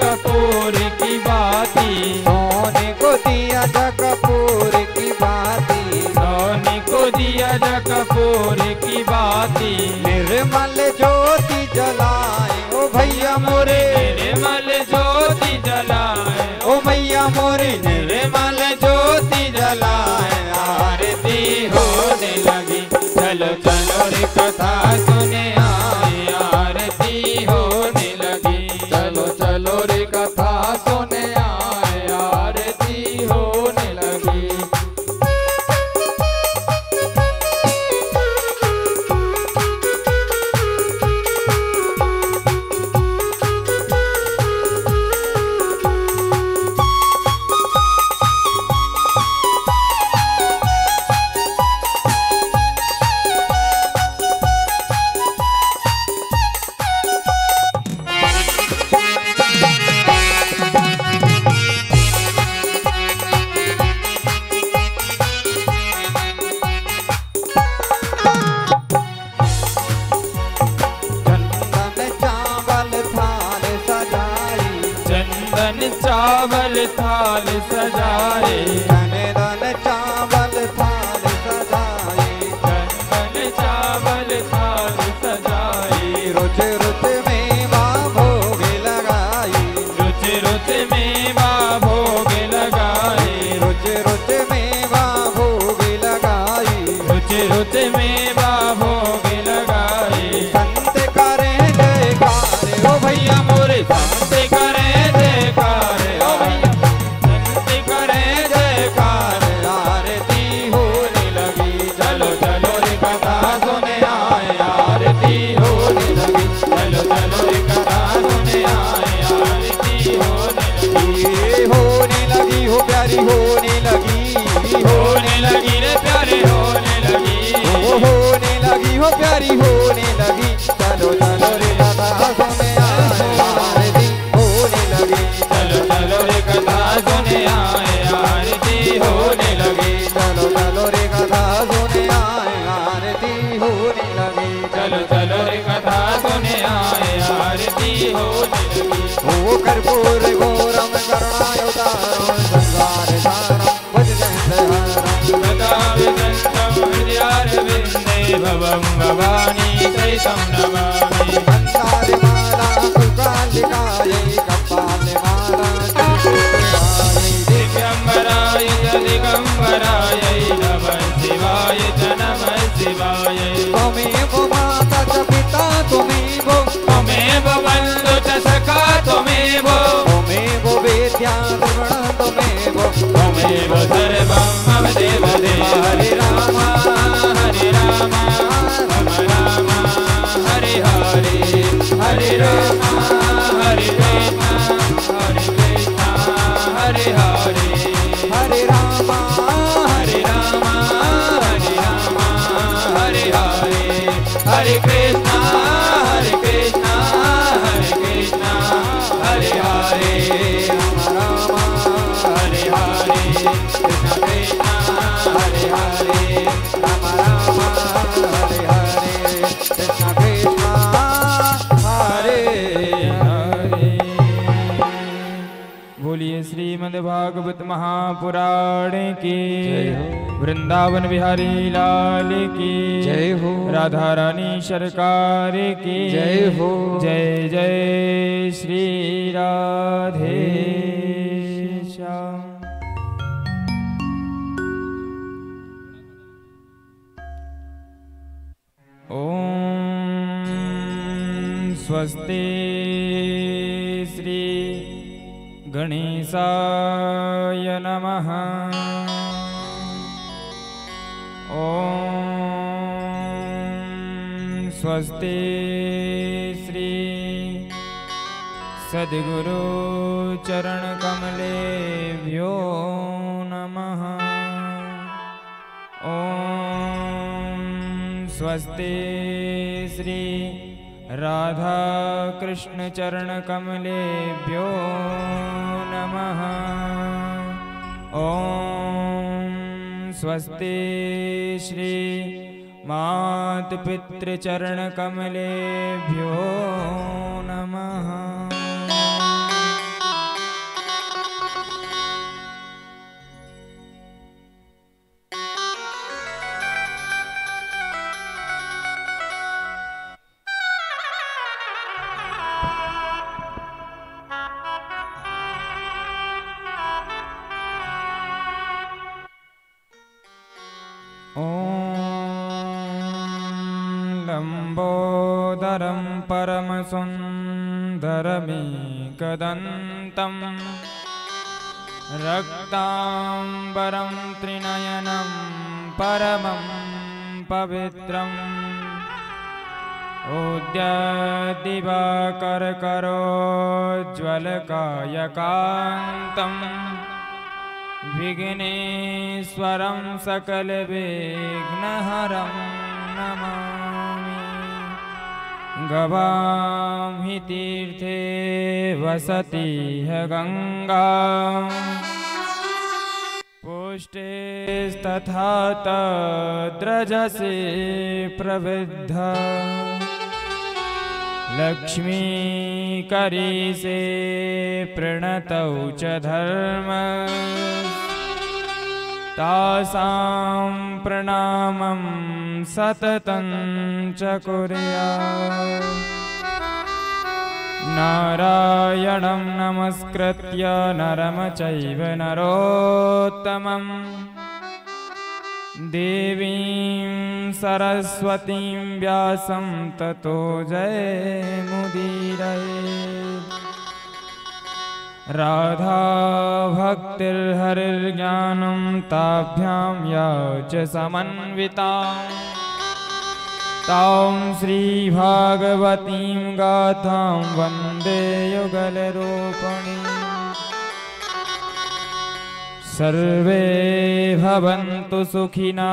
कपूर की बाती, सोने को दिया जा कपूर की बाती, सोने को दिया जा कपूर की बाती। निर्मल ज्योति जलाए ओ भैया मोरे, निर्मल ज्योति जलाए ओ मैया मोरे निर्मल ज्योति जलाए। आरती होने लगी, चलो चलो रे कथा सुने आए। आरती होने लगी, चलो चलो रे कथा सुने आए, आरती होने लगी। चावल थाल सजाए, चंदन चावल थाल सजाए, चंदन चावल थाल सजाए। रुच रुच मेवा भोग लगाई, रुच रुच मेवा भोग लगाए, रुच रुच मेवा भोग लगाई, रुच रुच मेवा भोग लगाए। संत करे जयकार ओ भैया मोरे, संत करे जयकार ओ भैया, संत करे जयकार। आरती होने लगी, चलो चलो रे कथा सुने आए। आरती होने लगी, चलो चलो रे कथा सुने आए। आरती होने लगी, होने लगी हो प्यारी होने लगी, होने लगी रे प्यारे होने लगी, होने लगी हो प्यारी होने लगी। चलो चलो रे कथा सुने आए, आरती होने लगी, चलो चलो रे कथा सुने आए। आरती होने लगी, चलो चलो रे कथा सुने आए, आरती होने लगी। चलो चलो रे कथा सुने आए। आरती होने लगी। ओ कर्पूर घोरम करुणावतारम संसार सारम भजनहरम सदा विदन्तम हृदयारविन्दे भवं भवानी सहितं नमामि। अंतारे माला कुकालिकायै कपाले माला चंद्रशेखरायै दिगंबराय च दिगंबरायै नमः शिवाय च नमः शिवाय। त्वमेव माता च पिता त्वमेव, त्वमेव बन्धु च सखा त्वमेव, त्वमेव वेद्या द्रविणः त्वमेव, त्वमेव सर्वं मम देव देव। हरे राम हरे राम राम राम हरे हरे, हरे राम हरे कृष्ण हरे हरे, हरे राम हरे राम हरे हरे, हरे कृष्ण हरे कृष्ण हरे हरे, राम हरे हरे कृष्ण कृष्ण हरे हरे, राम राम हरे हरे कृष्ण कृष्ण हरे हरे। बोलिए श्रीमद्भागवत महापुराण की, वृंदावन बिहारी लाल की जय हो, राधा रानी सरकार की जय हो, जय जय श्री राधे श्याम। ओम स्वस्ति श्री गणेशाय नमः। ओम स्वस्ति श्री सद्गुरु चरण कमलेभ्यो नमः। ओम स्वस्ति श्री राधा कृष्ण चरण कमलेभ्यो नमः। ओम स्वस्ति श्री मात पितृ चरण कमलेभ्यो नमः। लम्बोदरं परमसुन्दरमेकदन्तं रक्ताम्बरं त्रिनयनं परमं पवित्रम् उद्यद्दिवाकरकरोज्ज्वलकायकान्तं विघ्नेश्वरं सकलविघ्नहरं नमामि। गवां हि तीर्थे वसति ह गंगा पुष्टेस्तथा तद्रजसे प्रवृद्धा लक्ष्मीकरीसे प्रणतौ च धर्म तासां प्रणामं सततं च कुर्यात्। नारायणं नमस्कृत्य नरं चैव नरोत्तमं देवीं सरस्वतीं व्यासं ततो जयमुदीरयेत्। राधा भक्तिर्हरिर्ज्ञानं ताभ्यां या च समन्विता तां श्रीभागवतीं गाथां वन्दे युगलरूपिणीम्। सर्वे भवन्तु सुखिना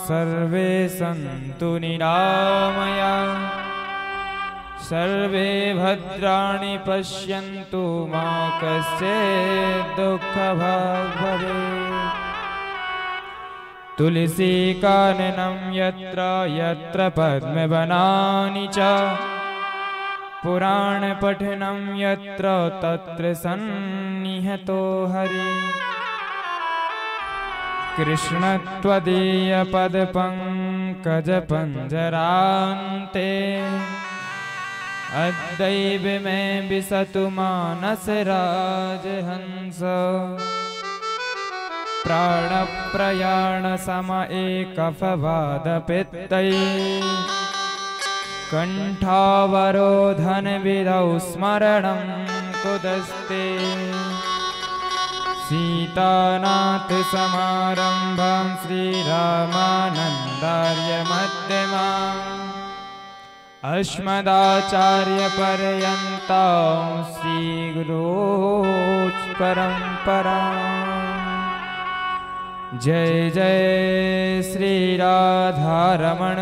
सर्वे सन्तु निरामया सर्वे भद्राणि पश्यन्तु मा कश्चित् दुःखभाग् भवेत्। तुलसी काननं यत्र यत्र पद्मवनानि च पुराणपठनं यत्र तत्र सन्निहितो हरि। कृष्ण त्वदीयपदपङ्कजपञ्जरान्ते अद्यैव मे विसतु मानसराजहंस। प्राणप्रयाणसम एकफवादपित्तैः कण्ठावरोधनविधौ स्मरणं कुतस्ते। सीतानाथसमारम्भां श्रीरामानन्दार्यमध्यमाम् अस्मदाचार्यपर्यन्तां श्रीगुरोपरम्पराम्। जय जय श्री राधारमण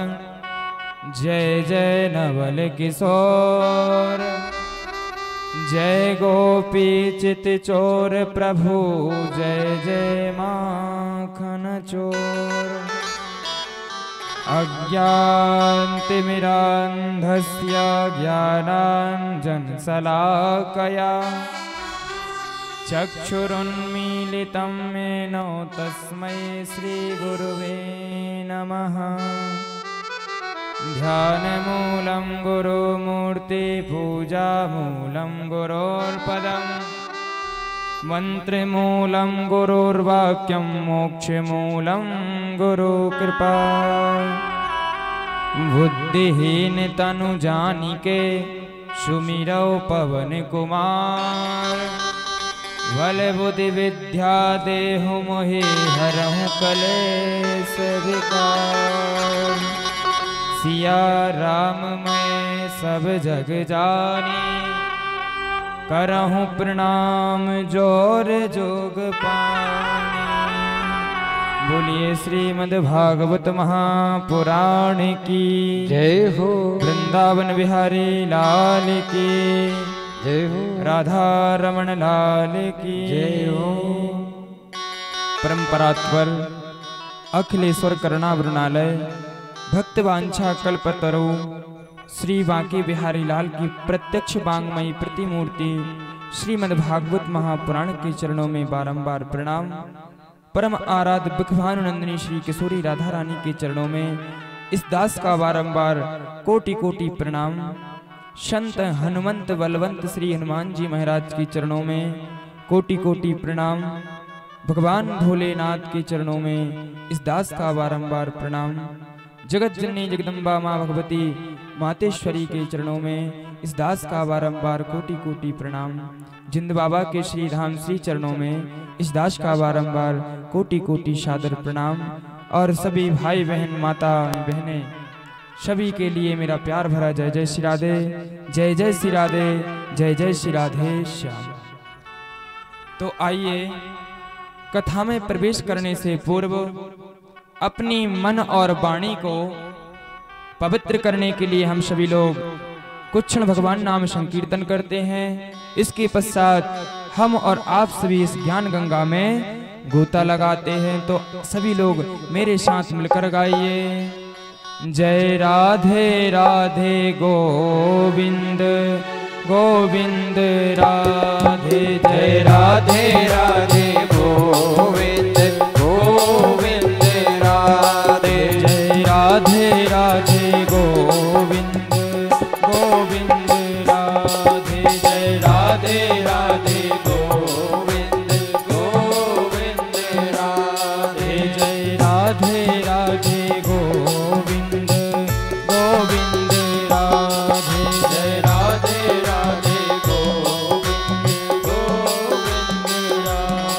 जय जय नवल किशोर जय गोपी चित चोर प्रभु जय जय माखन चोर। अज्ञानतिमिरान्धस्य ज्ञानाञ्जनशलाकया चक्षुरुन्मीलितं येन तस्मै श्रीगुरुवे नमः। ध्यानमूलं गुरुमूर्ति पूजामूलं गुरोर्पदम् मन्त्रमूलं गुरुर्वाक्यं मोक्षमूलं गुरुकृपा। बुद्धिहीन तनु जानिके सुमिरौ पवन कुमार बल बुद्धि विद्या देहु मोहि हरहु कलेश विकार। सिया राम मैं सब जग जानी करहु प्रणाम जोर जोग पानी। बोलिए श्रीमद् भागवत महापुराण की जय हो। वृंदावन बिहारी लाल की जय हो। राधा रमण लाल की जय हो। परंपरात्वर अखिलेश्वर करुणावृणालय भक्तवांछा कल्पतरु श्री बांके बिहारी लाल की प्रत्यक्ष वांगमयी प्रतिमूर्ति श्रीमद्भागवत महापुराण के चरणों में बारंबार प्रणाम। परम आराध्य भिखभानुनंदिनी श्री किशोरी राधा रानी के चरणों में इस दास का बारंबार कोटि कोटि प्रणाम। संत हनुमंत बलवंत श्री हनुमान जी महाराज के चरणों में कोटि कोटि प्रणाम। भगवान भोलेनाथ के चरणों में इस दास का बारंबार प्रणाम। जगत जननी जगदम्बा माँ भगवती मातेश्वरी के चरणों में इस दास का बारंबार कोटि कोटि प्रणाम। जिंद बाबा के श्री धाम श्री चरणों में इस दास का बारंबार कोटि कोटि सादर प्रणाम। और सभी भाई बहन माता बहनें सभी के लिए मेरा प्यार भरा जय जय श्री राधे, जय जय श्री राधे, जय जय श्री राधे श्याम। तो आइए कथा में प्रवेश करने से पूर्व अपनी मन और वाणी को पवित्र करने के लिए हम सभी लोग कुछ क्षण भगवान नाम संकीर्तन करते हैं। इसके पश्चात हम और आप सभी इस ज्ञान गंगा में गोता लगाते हैं। तो सभी लोग मेरे साथ मिलकर गाइए। जय राधे राधे गोविंद गोविंद राधे, जय राधे राधे गोविंद गोविंद राधे, जय राधे राधे गोविंद गोविंद राधे, जय राधे राधे गोविंद गोविंद राधे, जय राधे राधे गोविंद गोविंद राधे, जय राधे राधे गोविंद गोविंद राधे।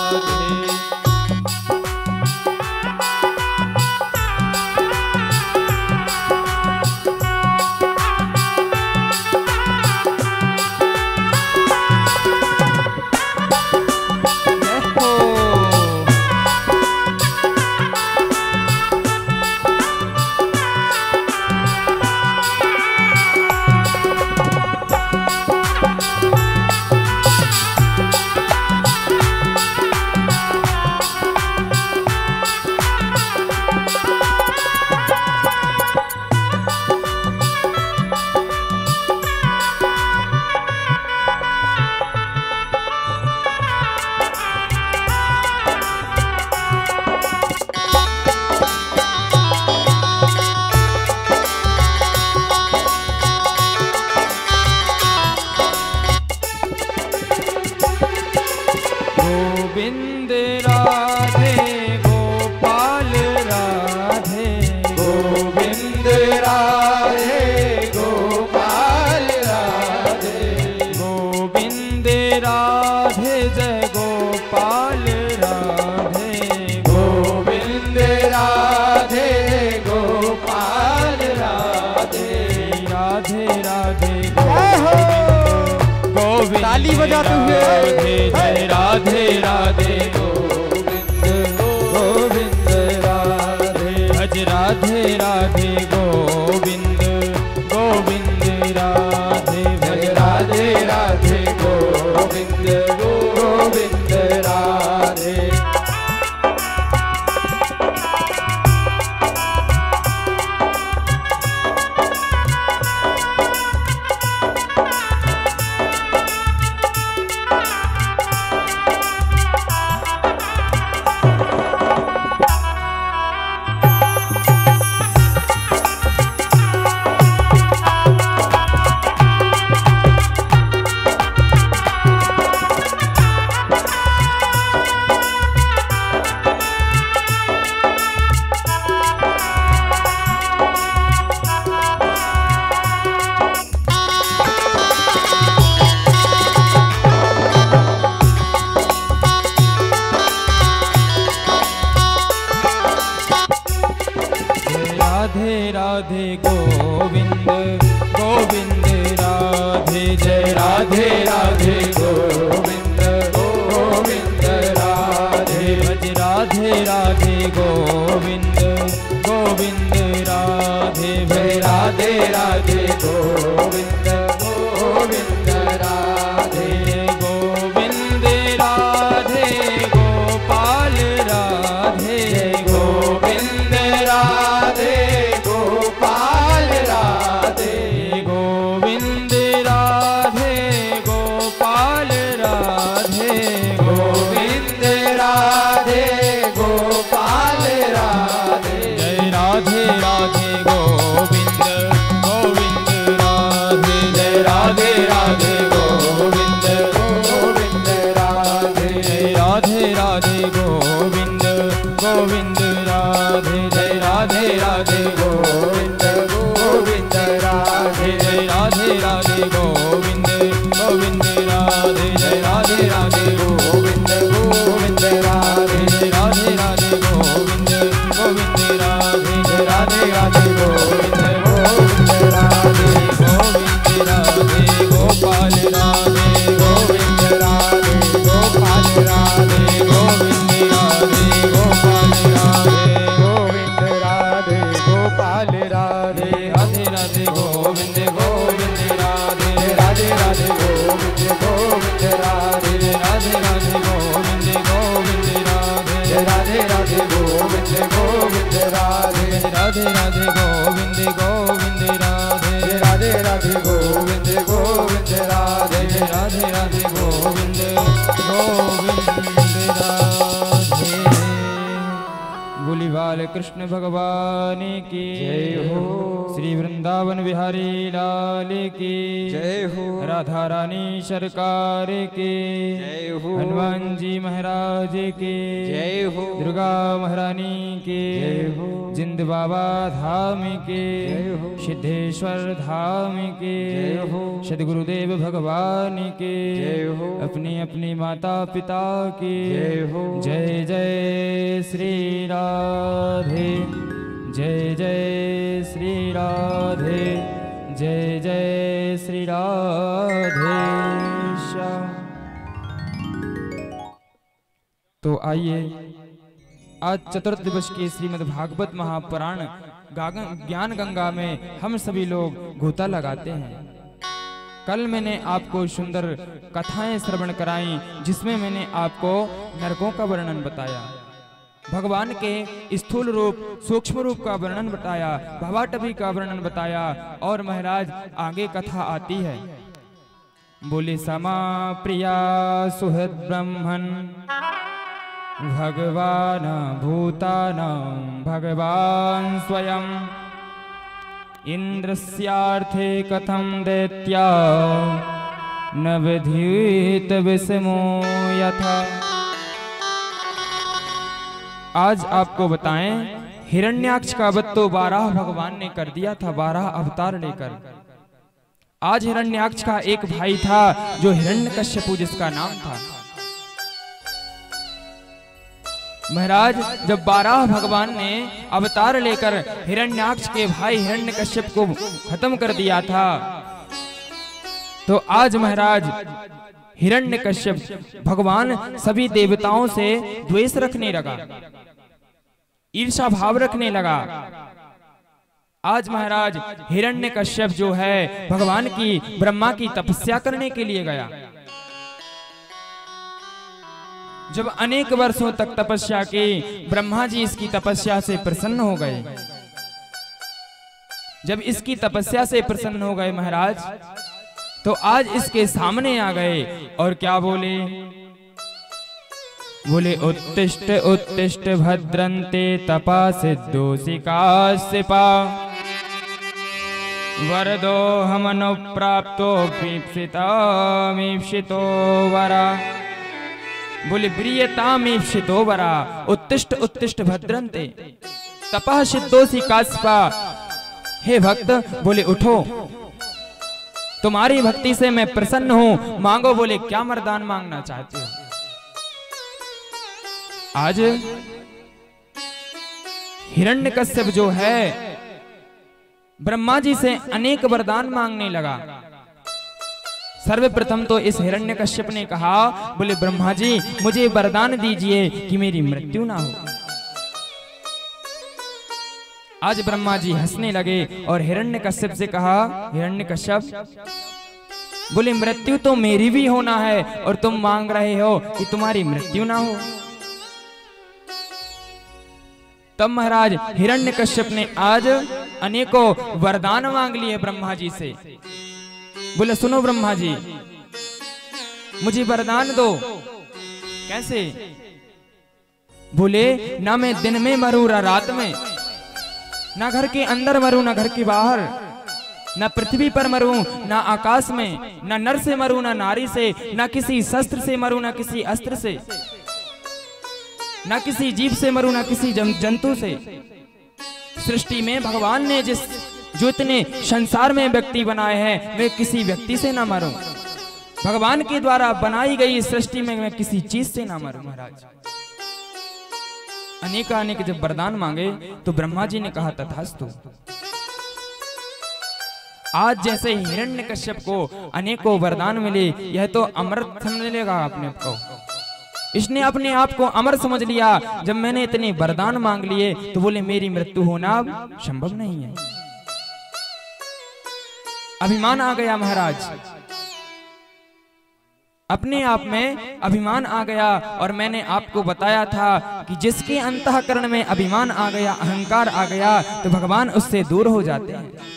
गोविंद राधे गोपाल राधे, गोविंद राधे गोपाल राधे, गोविंद राधे जय गोपाल राधे, गोविंद राधे गोपाल राधे, राधे राधे गोविंद ताली बजाते हुए जय राधे राधे गोविंद गोविंद राधे, भज राधे राधे गोविंद गोविंद राधे, भज राधे राधे गोविंद गोविंद राधे। राधे राधे गोविंद गोविंद राधे राधे राधे गोविंद गोविंद राधे राधे राधे गोविंद गोविंद राधे गोविंद राधे गोपाल राधे गोविंद राधे गोपाल राधे गोविंद राधे गोपाल राधे गोविंद राधे गोपाल राधे राधे राधे गोविंद गोविंद राधे राधे राधे गोविंद गोविंद राधे राधे राधे गोविंद गोविंद राधे राधे राधे गोविंद गोविंद राधे राधे राधे गोविंद गोविंद राधे राधे राधे गोविंद गोविंद राधे राधे राधे गोविंद गोविंद राधे। बोली बाल कृष्ण भगवान की जय हो। श्री वृंदावन बिहारी लाल की जय हो। राधा रानी सरकार की जय हो। हनुमान जी महाराज की जय हो। दुर्गा महारानी की जय हो। जिंद बाबा धाम के जय हो। सिद्धेश्वर धाम के जय हो। सद्गुरुदेव भगवान के जय हो। अपनी अपनी माता पिता की जय हो। जय जय श्री राधे जय जय श्री राधे जय जय श्री राधे श्याम। तो आइए आज चतुर्थ दिवस के श्रीमद् भागवत महापुराण ज्ञान गंगा में हम सभी लोग गोता लगाते हैं। कल मैंने आपको सुंदर कथाएं श्रवण कराई जिसमें मैंने आपको नरकों का वर्णन बताया, भगवान के स्थूल रूप सूक्ष्म रूप का वर्णन बताया, भवाटवी का वर्णन बताया। और महाराज आगे कथा आती है। बोले समा प्रिया सुहृद ब्रह्मन भगवान भूतानां भगवान स्वयं इंद्रस्यार्थे कथम दैत्या न विधीत विषमो यथा। आज आपको बताएं हिरण्याक्ष का वध तो 12 भगवान ने कर दिया था, 12 अवतार लेकर। आज हिरण्याक्ष का एक भाई था जो हिरण्यकश्यप जिसका नाम था। महाराज जब 12 भगवान ने अवतार लेकर हिरण्याक्ष के भाई हिरण्यकश्यप को खत्म कर दिया था, तो आज महाराज हिरण्यकश्यप भगवान सभी देवताओं से द्वेष रखने लगा, ईर्षा भाव रखने लगा। आज महाराज हिरण्यकश्यप जो है भगवान की ब्रह्मा की तपस्या करने के लिए गया। जब अनेक वर्षों तक तपस्या की, ब्रह्मा जी इसकी तपस्या से प्रसन्न हो गए। जब इसकी तपस्या से प्रसन्न हो गए महाराज, तो आज इसके सामने आ गए और क्या बोले? बोले उत्तिष्ठ उत्तिष्ठ भद्रन्ते तपा सिद्धोषिकास्यपा वरदो हमनुप्राप्तो मीप्सितो वरा। बोले प्रियतामीप्सितो वरा। उत्तिष्ठ उत्तिष्ठ भद्रन्ते तपः सिद्धोषिकास्यपा। हे भक्त बोले उठो, तुम्हारी भक्ति से मैं प्रसन्न हूं, मांगो। बोले क्या वरदान मांगना चाहते हो? आज हिरण्यकश्यप जो है ब्रह्मा जी से अनेक वरदान मांगने लगा। सर्वप्रथम तो इस हिरण्यकश्यप ने कहा, बोले ब्रह्मा जी मुझे वरदान दीजिए कि मेरी मृत्यु ना हो। आज ब्रह्मा जी हंसने लगे और हिरण्यकश्यप से कहा, हिरण्यकश्यप बोले मृत्यु तो मेरी भी होना है और तुम मांग रहे हो कि तुम्हारी मृत्यु ना हो। तब महाराज हिरण्यकश्यप ने आज अनेकों वरदान मांग लिए ब्रह्मा जी से। बोले सुनो ब्रह्मा जी, मुझे वरदान दो। कैसे? बोले ना मैं दिन में मरूं ना रात में, ना घर के अंदर मरूं ना घर के बाहर, ना पृथ्वी पर मरूं ना आकाश में, ना नर से मरूं ना नारी से, ना किसी शस्त्र से मरूं ना किसी अस्त्र से, ना किसी जीव से मरूं ना किसी जंतु से। सृष्टि में भगवान ने जो इतने संसार में व्यक्ति बनाए हैं, वे किसी व्यक्ति से ना मरूं। भगवान के द्वारा बनाई गई इस सृष्टि में मैं किसी चीज से ना मरूं महाराज। अनेक जब वरदान मांगे तो ब्रह्मा जी ने कहा तथास्तु। आज जैसे हिरण्यकश्यप को अनेकों वरदान मिले, यह तो अमृत समझ लेगा अपने को। इसने अपने आप को अमर समझ लिया। जब मैंने इतने वरदान मांग लिए तो बोले मेरी मृत्यु होना संभव नहीं है। अभिमान आ गया महाराज, अपने आप में अभिमान आ गया। और मैंने आपको बताया था कि जिसके अंतःकरण में अभिमान आ गया, अहंकार आ गया, तो भगवान उससे दूर हो जाते हैं।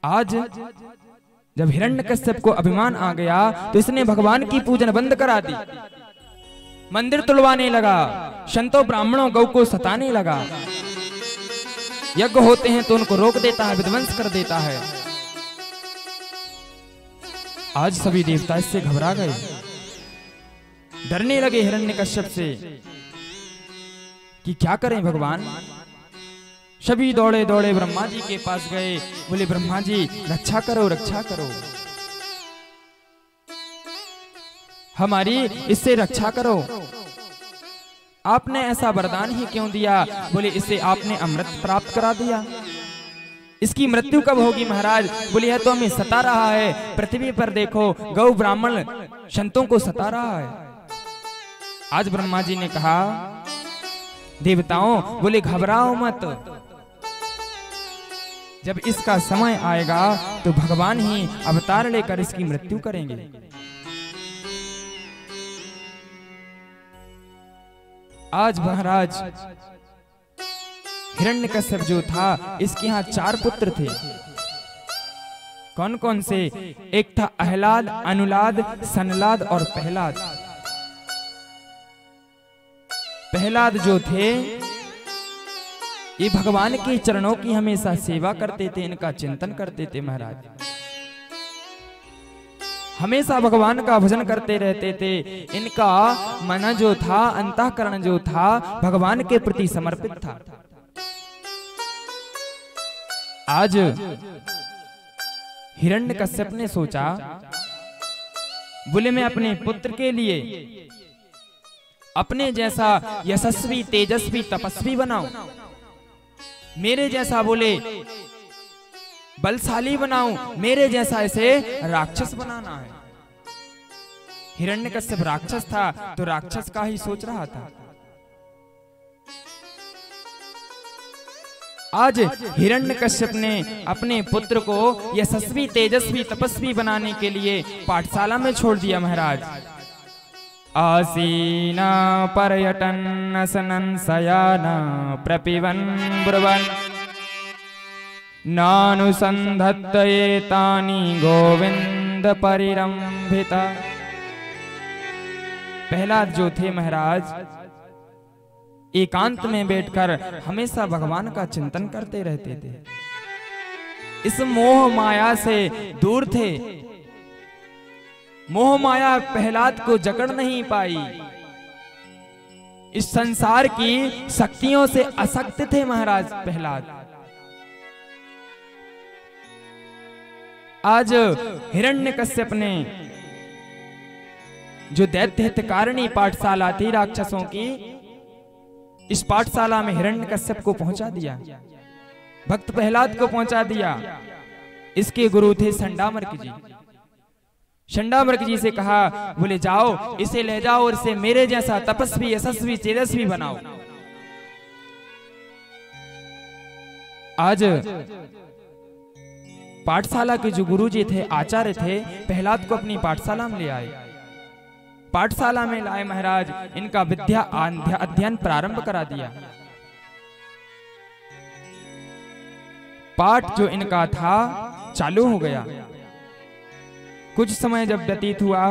आज जब हिरण्यकश्यप को अभिमान आ गया तो इसने भगवान की पूजन बंद करा दी, मंदिर तुड़वाने लगा, संतों ब्राह्मणों गौ को सताने लगा, यज्ञ होते हैं तो उनको रोक देता है, विध्वंस कर देता है। आज सभी देवता इससे घबरा गए, डरने लगे हिरण्यकश्यप से कि क्या करें भगवान। सभी दौड़े दौड़े ब्रह्मा जी के पास गए, बोले ब्रह्मा जी रक्षा करो, रक्षा करो, हमारी इससे रक्षा करो। आपने ऐसा वरदान ही क्यों दिया? बोले इसे आपने अमृत प्राप्त करा दिया, इसकी मृत्यु कब होगी महाराज? बोले यह तो हमें सता रहा है, पृथ्वी पर देखो गौ ब्राह्मण संतों को सता रहा है। आज ब्रह्मा जी ने कहा देवताओं, बोले घबराओ मत, जब इसका समय आएगा तो भगवान ही अवतार लेकर इसकी मृत्यु करेंगे। आज महाराज हिरण्यकश्यप जो था, इसके यहाँ 4 पुत्र थे। कौन कौन से? एक था अहलाद, अनुलाद, सनलाद और प्रहलाद। प्रहलाद जो थे ये भगवान के चरणों की हमेशा सेवा करते थे, इनका चिंतन करते थे महाराज, हमेशा भगवान का भजन करते रहते थे। इनका मन जो था, अंतःकरण जो था, भगवान के प्रति समर्पित था। आज हिरण्यकश्यप ने सोचा, बोले मैं अपने पुत्र के लिए अपने जैसा यशस्वी, तेजस्वी, तपस्वी बनाऊं, मेरे जैसा बोले बलशाली बनाऊं, मेरे जैसा इसे राक्षस बनाना है। हिरण्यकश्यप राक्षस था तो राक्षस का ही सोच रहा था। आज हिरण्यकश्यप ने अपने पुत्र को यशस्वी, तेजस्वी, तपस्वी बनाने के लिए पाठशाला में छोड़ दिया महाराज। आसीना पर्यटन असनन शयाना प्रपिबन ब्रुवन् नानुसंधत्तयेतानि गोविंद परिरंभिता। प्रहलाद जो थे महाराज, एकांत में बैठकर हमेशा भगवान का चिंतन करते रहते थे, इस मोह माया से दूर थे। मोह माया प्रहलाद को जकड़ नहीं पाई, इस संसार की शक्तियों से असक्त थे महाराज प्रहलाद। आज हिरण्यकश्यप ने जो दैत्य हितकारिणी पाठशाला थी राक्षसों की, इस पाठशाला में हिरण्यकश्यप को पहुंचा दिया, भक्त प्रहलाद को पहुंचा दिया। इसके गुरु थे संडामर्क जी। संडामर्क जी से कहा, बोले जाओ इसे ले जाओ और इसे मेरे जैसा तपस्वी, यशस्वी, तेजस्वी बनाओ। आज पाठशाला के जो गुरुजी थे, आचार्य थे, प्रहलाद को अपनी पाठशाला में ले आए। पाठशाला में लाए महाराज, इनका विद्या अध्ययन प्रारंभ करा दिया। पाठ जो इनका था चालू हो गया। कुछ समय जब व्यतीत हुआ,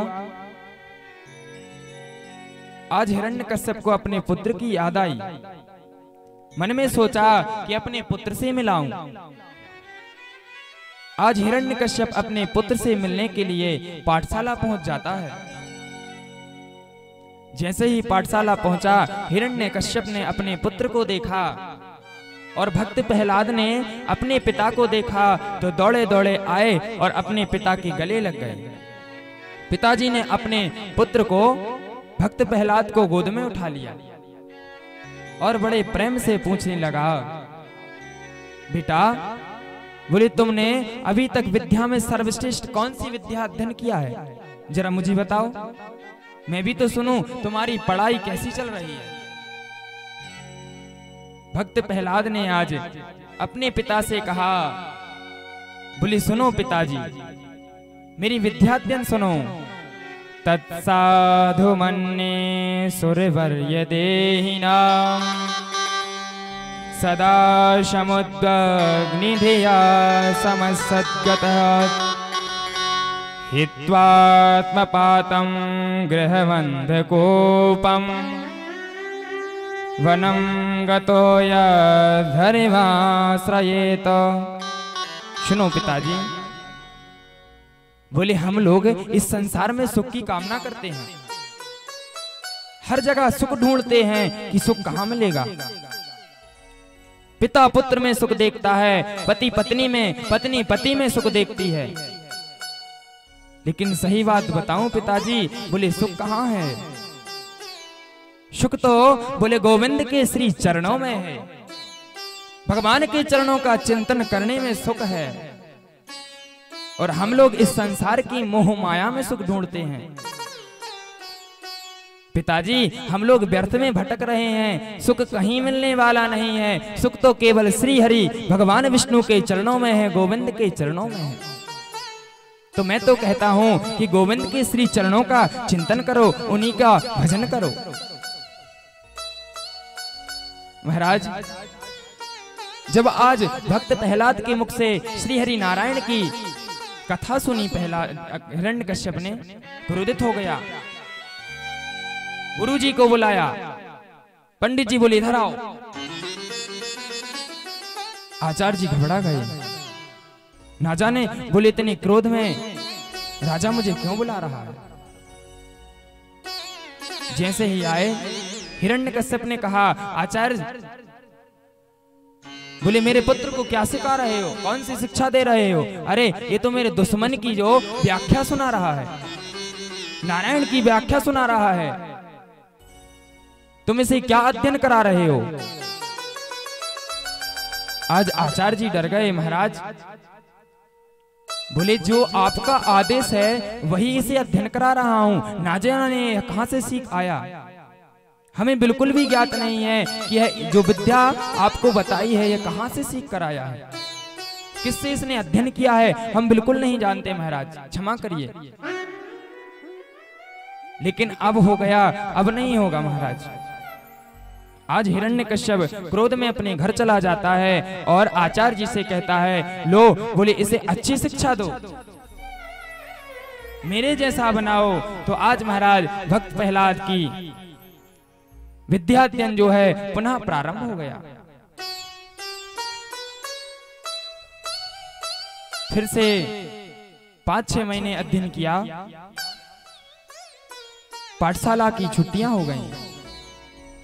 आज हिरण्यकश्यप को अपने पुत्र की याद आई। मन में सोचा कि अपने पुत्र से मिलाऊं। आज हिरण्यकश्यप अपने पुत्र से मिलने के लिए पाठशाला पहुंच जाता है। जैसे ही पाठशाला पहुंचा, हिरण्यकश्यप ने अपने पुत्र को देखा और भक्त प्रहलाद ने अपने पिता को देखा तो दौड़े दौड़े आए और अपने पिता के गले लग गए। पिताजी ने अपने पुत्र को, भक्त प्रहलाद को गोद में उठा लिया और बड़े प्रेम से पूछने लगा, बेटा, बोले तुमने अभी तक विद्या में सर्वश्रेष्ठ कौन सी विद्या अध्ययन किया है, जरा मुझे बताओ, मैं भी तो सुनूं तुम्हारी पढ़ाई कैसी चल रही है। भक्त प्रहलाद ने आज अपने पिता से कहा, बोले सुनो पिताजी, मेरी विद्याध्ययन सुनो। तत्साधु मन्ये सुरवर्य देहिनां सदा समुद्रग्निधिया समसद्गतः हित्वात्मपातं गृहबन्धकोपं वनं गतो यद्धरिवाश्रयेत। सुनो पिताजी, बोले हम लोग इस संसार में सुख की कामना करते हैं, हर जगह सुख ढूंढते हैं कि सुख कहां मिलेगा। पिता पुत्र में सुख देखता है, पति पत्नी में, पत्नी पति में सुख देखती है, लेकिन सही बात बताऊं पिताजी, बोले सुख कहां है। सुख तो बोले गोविंद के श्री चरणों में है, भगवान के चरणों का चिंतन करने में सुख है। और हम लोग इस संसार की मोह माया में सुख ढूंढते हैं। पिताजी, हम लोग व्यर्थ में भटक रहे हैं, सुख कहीं मिलने वाला नहीं है। सुख तो केवल श्री हरि भगवान विष्णु के चरणों में है, गोविंद के चरणों में है। तो मैं तो कहता हूं कि गोविंद के श्री चरणों का चिंतन करो, उन्हीं का भजन करो। महाराज, जब आज भक्त प्रहलाद के मुख से श्री हरि नारायण की कथा सुनी, हिरण्यकश्यप ने क्रोधित हो गया, गुरुजी को बुलाया। पंडित जी बोले इधर आओ। आचार्य जी घबरा गए, ना जाने बोले इतने क्रोध में राजा मुझे क्यों बुला रहा है। जैसे ही आए, हिरण्यकश्यप ने कहा, आचार्य, बोले मेरे पुत्र को क्या सिखा रहे हो, कौन सी शिक्षा दे रहे हो। अरे ये तो मेरे दुश्मन की जो व्याख्या सुना रहा है, नारायण की व्याख्या सुना रहा है, तुम इसे क्या अध्ययन करा रहे हो। आज आचार्य जी डर गए। महाराज बोले जो आपका आदेश है वही इसे अध्ययन करा रहा हूं, ना जाने कहां से सीख आया। हमें बिल्कुल भी ज्ञात नहीं है कि यह जो विद्या आपको बताई है यह कहां से सीख कर आया है, किससे इसने अध्ययन किया है, हम बिल्कुल नहीं जानते। महाराज क्षमा करिए, लेकिन अब हो गया, अब नहीं होगा। महाराज आज हिरण्यकश्यप क्रोध में अपने घर चला जाता है और आचार्य जी से कहता है, लो बोले इसे अच्छी शिक्षा दो, मेरे जैसा बनाओ। तो आज महाराज भक्त प्रहलाद की विद्याध्ययन जो है पुनः प्रारंभ हो गया। फिर से 5-6 महीने अध्ययन किया, पाठशाला की छुट्टियां हो गईं।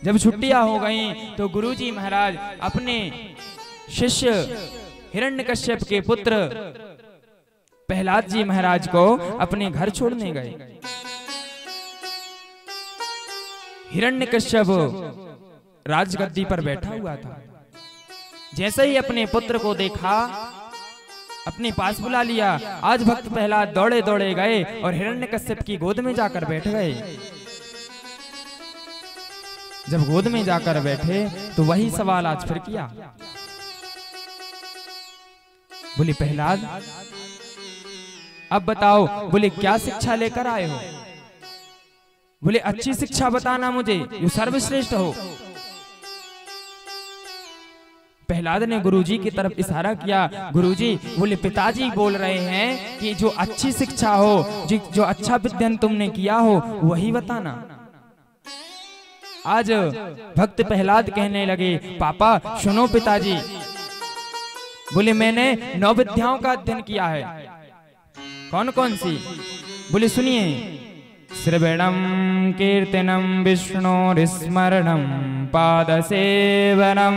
जब छुट्टियां हो गईं तो गुरुजी महाराज अपने शिष्य हिरण्यकश्यप के पुत्र प्रहलाद जी महाराज को अपने घर छोड़ने गए। हिरण्यकश्यप राजगद्दी पर बैठा हुआ था। जैसे ही अपने पुत्र को देखा, अपने पास बुला लिया। आज भक्त प्रहलाद दौड़े दौड़े गए और हिरण्यकश्यप की गोद में जाकर बैठ गए। जब गोद में जाकर बैठे तो वही सवाल आज फिर किया। बोले प्रहलाद अब बताओ, बोले क्या शिक्षा लेकर आए हो। बोले अच्छी शिक्षा बताना मुझे जो सर्वश्रेष्ठ हो। प्रहलाद ने गुरुजी की तरफ इशारा किया। गुरुजी बोले पिताजी बोल रहे हैं कि जो अच्छी शिक्षा हो, जो अच्छा विद्यान तुमने किया हो वही बताना। आज भक्त प्रहलाद कहने लगे, पापा सुनो पिताजी, बोले मैंने 9 विद्याओं का अध्ययन किया है। कौन कौन सी? बोले सुनिए, श्रवणम कीर्तनम विष्णुर्स्मरणम पादसेवनम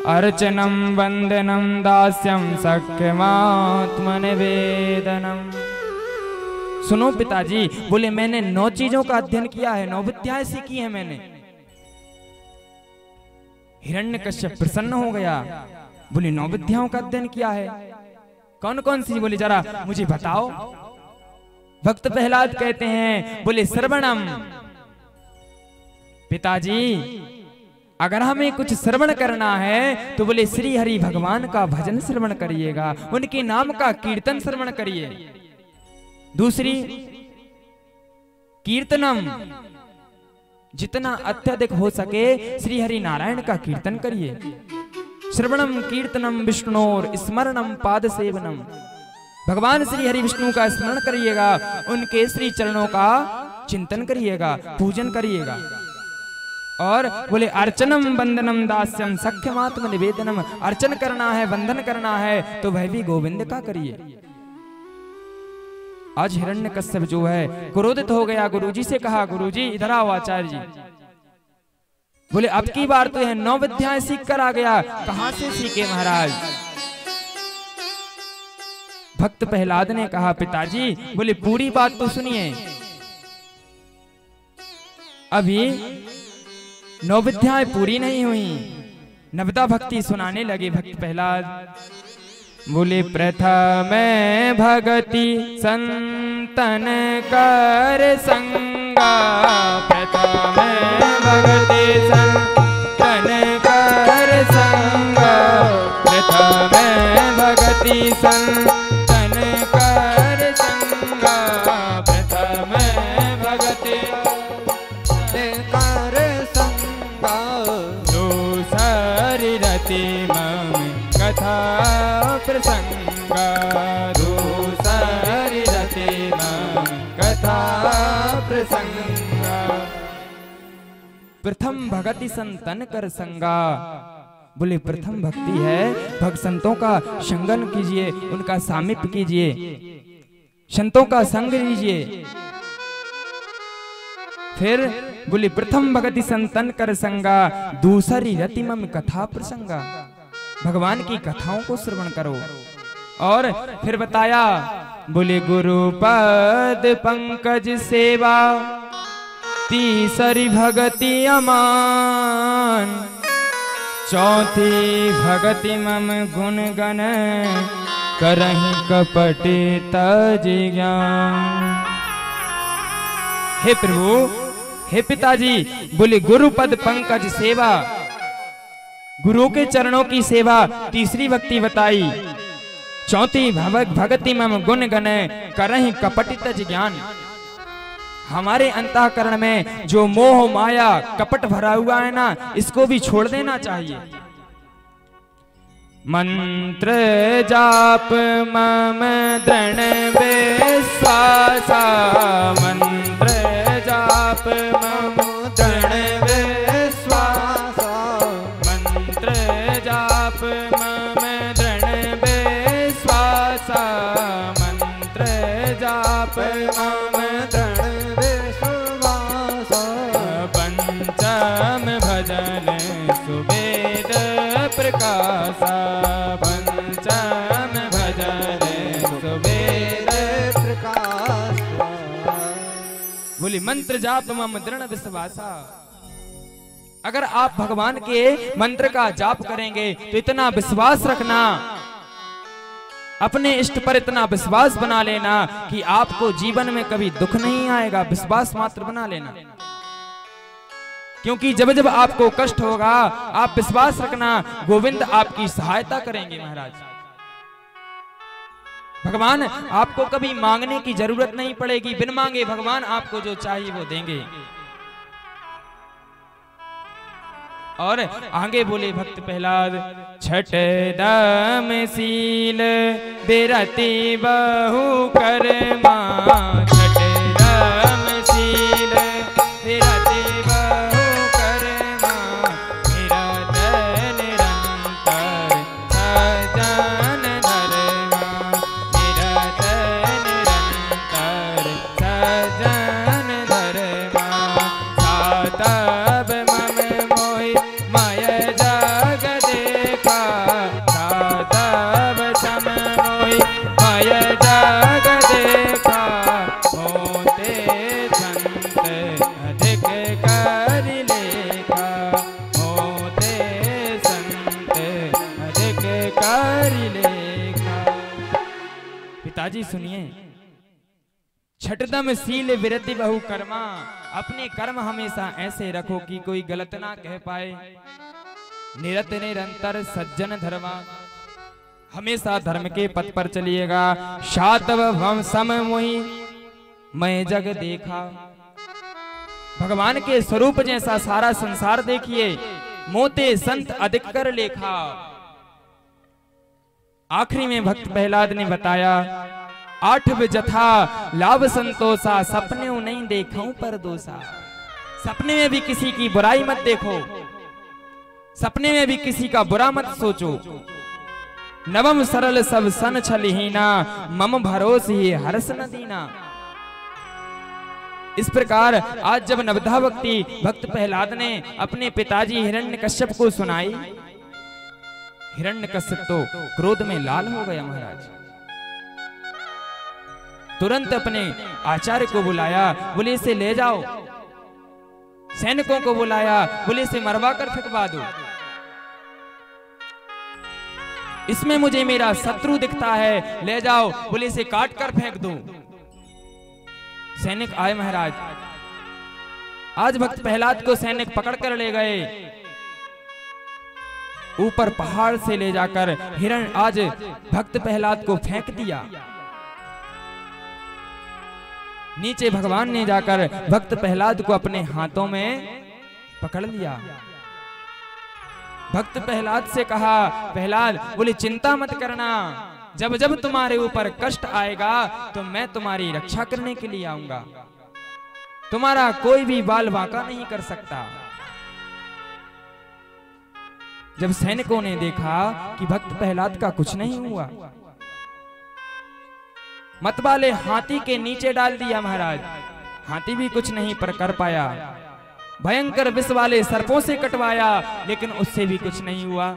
अर्चनम वंदनम दास्यम सख्यमात्मनिवेदनम। सुनो पिताजी, बोले मैंने 9 चीजों का अध्ययन किया है, 9 विद्याएं सीखी है मैंने। हिरण्यकश्यप प्रसन्न हो गया, बोले 9 विद्याओं का अध्ययन किया है, कौन कौन सी? बोले जरा मुझे बताओ। भक्त प्रहलाद कहते हैं, बोले श्रवणम। पिताजी अगर हमें कुछ श्रवण करना है तो बोले श्री हरि भगवान का भजन श्रवण करिएगा, उनके नाम का कीर्तन श्रवण करिए। दूसरी कीर्तनम, जितना अत्यधिक हो सके श्री हरि नारायण का कीर्तन करिए। श्रवणम कीर्तनम विष्णुर स्मरणम पाद सेवनम, भगवान श्री हरि विष्णु का स्मरण करिएगा, उनके श्री चरणों का चिंतन करिएगा, पूजन करिएगा। और बोले अर्चनम वंदनम दास्यम सख्यमात्म निवेदनम, अर्चन करना है, वंदन करना है तो वह भी गोविंद का करिए। आज हिरण्यकश्यप जो है क्रोधित हो गया, गुरुजी से कहा, गुरुजी इधर आओ आचार्य जी। बोले अब की बार तो यह 9 विद्याएं सीख कर आ गया, कहां से सीखे महाराज? भक्त प्रहलाद ने कहा, पिताजी बोले पूरी बात तो सुनिए। अभी 9 विद्याएं पूरी नहीं हुई, नवदा भक्ति सुनाने लगे भक्त प्रहलाद। बोले प्रथम भगति संतन कर संगा, प्रथम भगति संतन कर संगा, प्रथम भगति संतन कर संगा, प्रथम भगति कर संगा, दूसरी रति मम कथा प्रसंगा, दूसरी रति मम कथा प्रसंगा। प्रथम भगति संतन कर संगा, बोले प्रथम भक्ति है भक्त संतों का संगन कीजिए, उनका सामीप्य कीजिए, संतों का संग लीजिए। फिर बोले प्रथम भगति संतन कर संगा, दूसरी रति मम कथा प्रसंगा, भगवान की कथाओं को श्रवण करो। और फिर बताया, बोले गुरुपद पंकज सेवा, तीसरी भगति अमान, चौथी भगति मम गुण गण, करहि कपटि तज ज्ञान। हे प्रभु, हे पिताजी, बोले गुरुपद पंकज सेवा, गुरु के चरणों की सेवा तीसरी भक्ति बताई, चौथी भगति मम गुण गण, करहि कपटि तज ज्ञान। हमारे अंतःकरण में जो मोह माया कपट भरा हुआ है ना, इसको भी छोड़ देना चाहिए। मंत्र जाप मम दृढ़ विश्वासा, मंत्र जाप मम दृढ़ विश्वासा, मंत्र जाप मम दृढ़ विश्वासा, मंत्र जाप मम दृढ़ विश्वासा, पंचम भजन सुवेद प्रकाशा, पंचम भजन सुवेद प्रकाशा। बोली मंत्र जाप मम दृढ़ विश्वासा। अगर आप भगवान के मंत्र का जाप करेंगे तो इतना विश्वास रखना, अपने इष्ट पर इतना विश्वास बना लेना कि आपको जीवन में कभी दुख नहीं आएगा। विश्वास मात्र बना लेना, क्योंकि जब जब आपको कष्ट होगा आप विश्वास रखना गोविंद आपकी सहायता करेंगे। महाराज भगवान आपको कभी मांगने की जरूरत नहीं पड़ेगी, बिन मांगे भगवान आपको जो चाहिए वो देंगे। और आगे बोले भक्त प्रहलाद, छठ दम शील बिरति बहु कर्मा, छठ दम शील बिरति बहु कर्मा, निरत निरंतर सजन धर्मा, निरत निरंतर सजन धर्मा, सातब मम मोहि माय जग देख सुनिए। छठदम शील विरति बहु कर्मा, अपने कर्म हमेशा ऐसे रखो कि कोई गलत ना कह पाए। निरत निरंतर सज्जन धर्मा, हमेशा धर्म के पथ पर चलिएगा। शातव भम सम मोहि मैं जग देखा, भगवान के स्वरूप जैसा सारा संसार देखिए, मोते संत अधिक कर लेखा। आखिरी में भक्त प्रहलाद ने बताया, आठव जथा लाभ संतोषा, सपने नहीं देखूं पर दोषा। सपने में भी किसी की बुराई मत देखो, सपने में भी किसी का बुरा मत सोचो। नवम सरल सब सन छलहीना, मम भरोस ही हर्ष न दीना। इस प्रकार आज जब नवधा भक्ति भक्त प्रहलाद ने अपने पिताजी हिरण्यकश्यप को सुनाई, हिरण्यकश्यप तो क्रोध में लाल हो गया महाराज। तुरंत अपने आचार्य को बुलाया, बोले इसे ले जाओ। सैनिकों को बुलाया, बोले इसे मरवा कर फेंकवा दो। इसमें मुझे मेरा शत्रु दिखता है, ले जाओ। बोले इसे काट कर फेंक दो। सैनिक आए महाराज। आज भक्त प्रहलाद को सैनिक पकड़ कर ले गए, ऊपर पहाड़ से ले जाकर हिरण आज भक्त प्रहलाद को फेंक दिया। नीचे भगवान ने जाकर भक्त प्रहलाद को अपने हाथों में पकड़ लिया। भक्त प्रहलाद से कहा, प्रहलाद बोले चिंता मत करना, जब जब तुम्हारे ऊपर कष्ट आएगा तो मैं तुम्हारी रक्षा करने के लिए आऊंगा। तुम्हारा कोई भी बाल बांका नहीं कर सकता। जब सैनिकों ने देखा कि भक्त प्रहलाद का कुछ नहीं हुआ, मतवाले हाथी के नीचे डाल दिया महाराज। हाथी भी कुछ नहीं पर कर पाया। भयंकर विष वाले सर्पों से कटवाया, लेकिन उससे भी कुछ नहीं हुआ।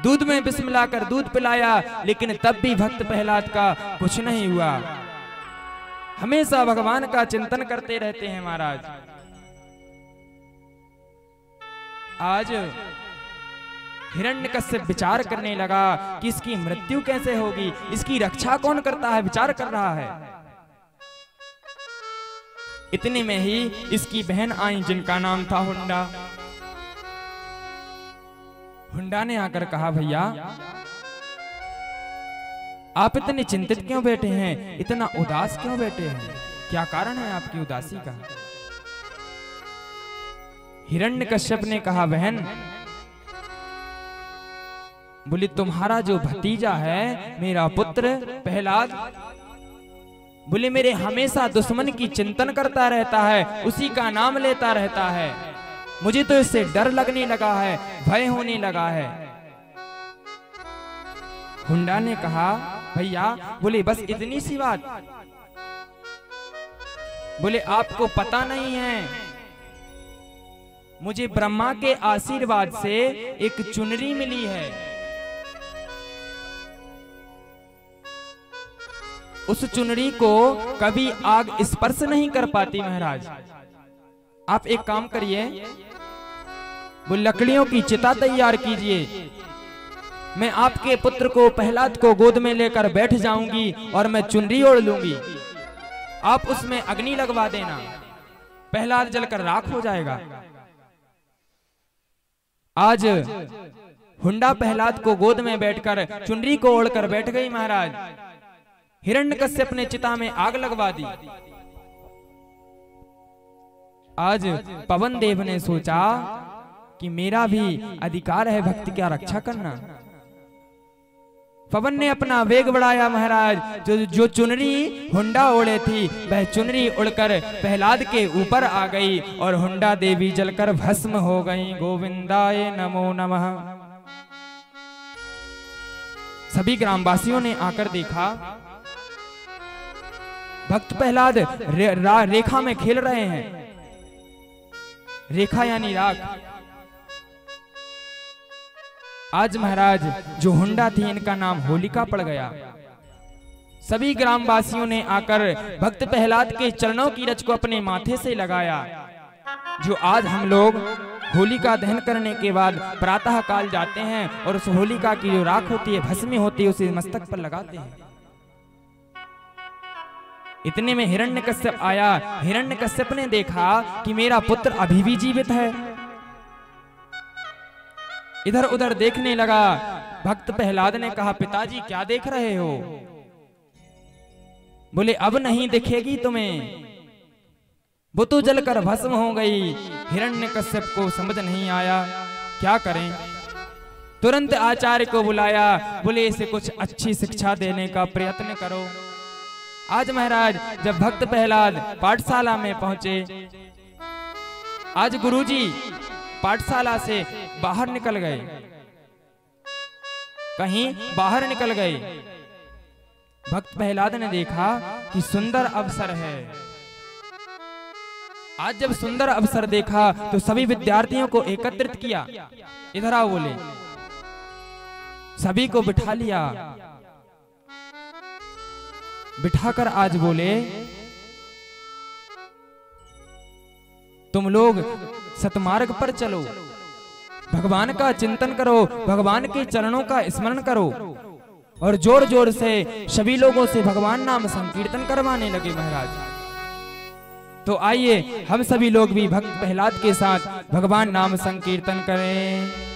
दूध में विष मिलाकर दूध पिलाया, लेकिन तब भी भक्त प्रहलाद का कुछ नहीं हुआ। हमेशा भगवान का चिंतन करते रहते हैं महाराज। आज हिरण्यकश्यप विचार करने लगा कि इसकी मृत्यु कैसे होगी, इसकी रक्षा कौन करता है, विचार कर रहा है। इतने में ही इसकी बहन आई जिनका नाम था हुंडा। हुंडा ने आकर कहा, भैया आप इतने चिंतित क्यों बैठे हैं, इतना उदास क्यों बैठे हैं, क्या कारण है आपकी उदासी का। हिरण्यकश्यप ने कहा, बहन बोली तुम्हारा जो भतीजा है मेरा पुत्र प्रहलाद, बोले मेरे हमेशा दुश्मन की चिंतन करता रहता है, उसी का नाम लेता रहता है। मुझे तो इससे डर लगने लगा है, भय होने लगा है। हुंडा ने कहा, भैया बोले बस इतनी सी बात। बोले आपको पता नहीं है, मुझे ब्रह्मा के आशीर्वाद से एक चुनरी मिली है। उस चुनरी को कभी आग स्पर्श नहीं कर पाती महाराज। आप एक काम करिए, वो लकड़ियों की चिता तैयार कीजिए, मैं आपके पुत्र को प्रहलाद को गोद में लेकर बैठ जाऊंगी और मैं चुनरी ओढ़ लूंगी। आप उसमें अग्नि लगवा देना, प्रहलाद जलकर राख हो जाएगा। आज हुंडा प्रहलाद को गोद में बैठकर चुनरी को ओढ़कर बैठ गई महाराज। हिरण्यकश्यप ने चिता में आग लगवा दी। आज पवन देव ने सोचा कि मेरा भी अधिकार है भक्त की रक्षा करना। पवन ने अपना वेग बढ़ाया महाराज। जो चुनरी हुंडा ओढ़े थी वह चुनरी उड़कर प्रहलाद के ऊपर आ गई और हुंडा देवी जलकर भस्म हो गई। गोविंदाय नमो नमः। सभी ग्रामवासियों ने आकर देखा भक्त प्रहलाद रेखा में खेल रहे हैं। रेखा यानी राख। आज महाराज जो हुंडा थी इनका नाम होलिका पड़ गया। सभी ग्रामवासियों ने आकर भक्त प्रहलाद के चरणों की रच को अपने माथे से लगाया। जो आज हम लोग होलिका दहन करने के बाद प्रातः काल जाते हैं और उस होलिका की जो राख होती है, भस्मी होती है, उसे मस्तक पर लगाते हैं। इतने में हिरण्यकश्यप आया। हिरण्यकश्यप ने देखा कि मेरा पुत्र अभी भी जीवित है। इधर उधर देखने लगा। भक्त प्रहलाद ने कहा, पिताजी क्या देख रहे हो? बोले, अब नहीं दिखेगी तुम्हें, वो तो जलकर भस्म हो गई। हिरण्यकश्यप को समझ नहीं आया क्या करें। तुरंत आचार्य को बुलाया। बोले, इसे कुछ अच्छी शिक्षा देने का प्रयत्न करो। आज महाराज जब भक्त प्रहलाद पाठशाला में पहुंचे, आज गुरुजी पाठशाला से बाहर निकल गए, कहीं बाहर निकल गए। भक्त प्रहलाद ने देखा कि सुंदर अवसर है। आज जब सुंदर अवसर देखा तो सभी विद्यार्थियों को एकत्रित किया। इधर आओ बोले, सभी को बिठा लिया। बिठाकर आज बोले, तुम लोग सतमार्ग पर चलो, भगवान का चिंतन करो, भगवान के चरणों का स्मरण करो। और जोर जोर से सभी लोगों से भगवान नाम संकीर्तन करवाने लगे महाराज। तो आइए हम सभी लोग भी भक्त प्रहलाद के साथ भगवान नाम संकीर्तन करें।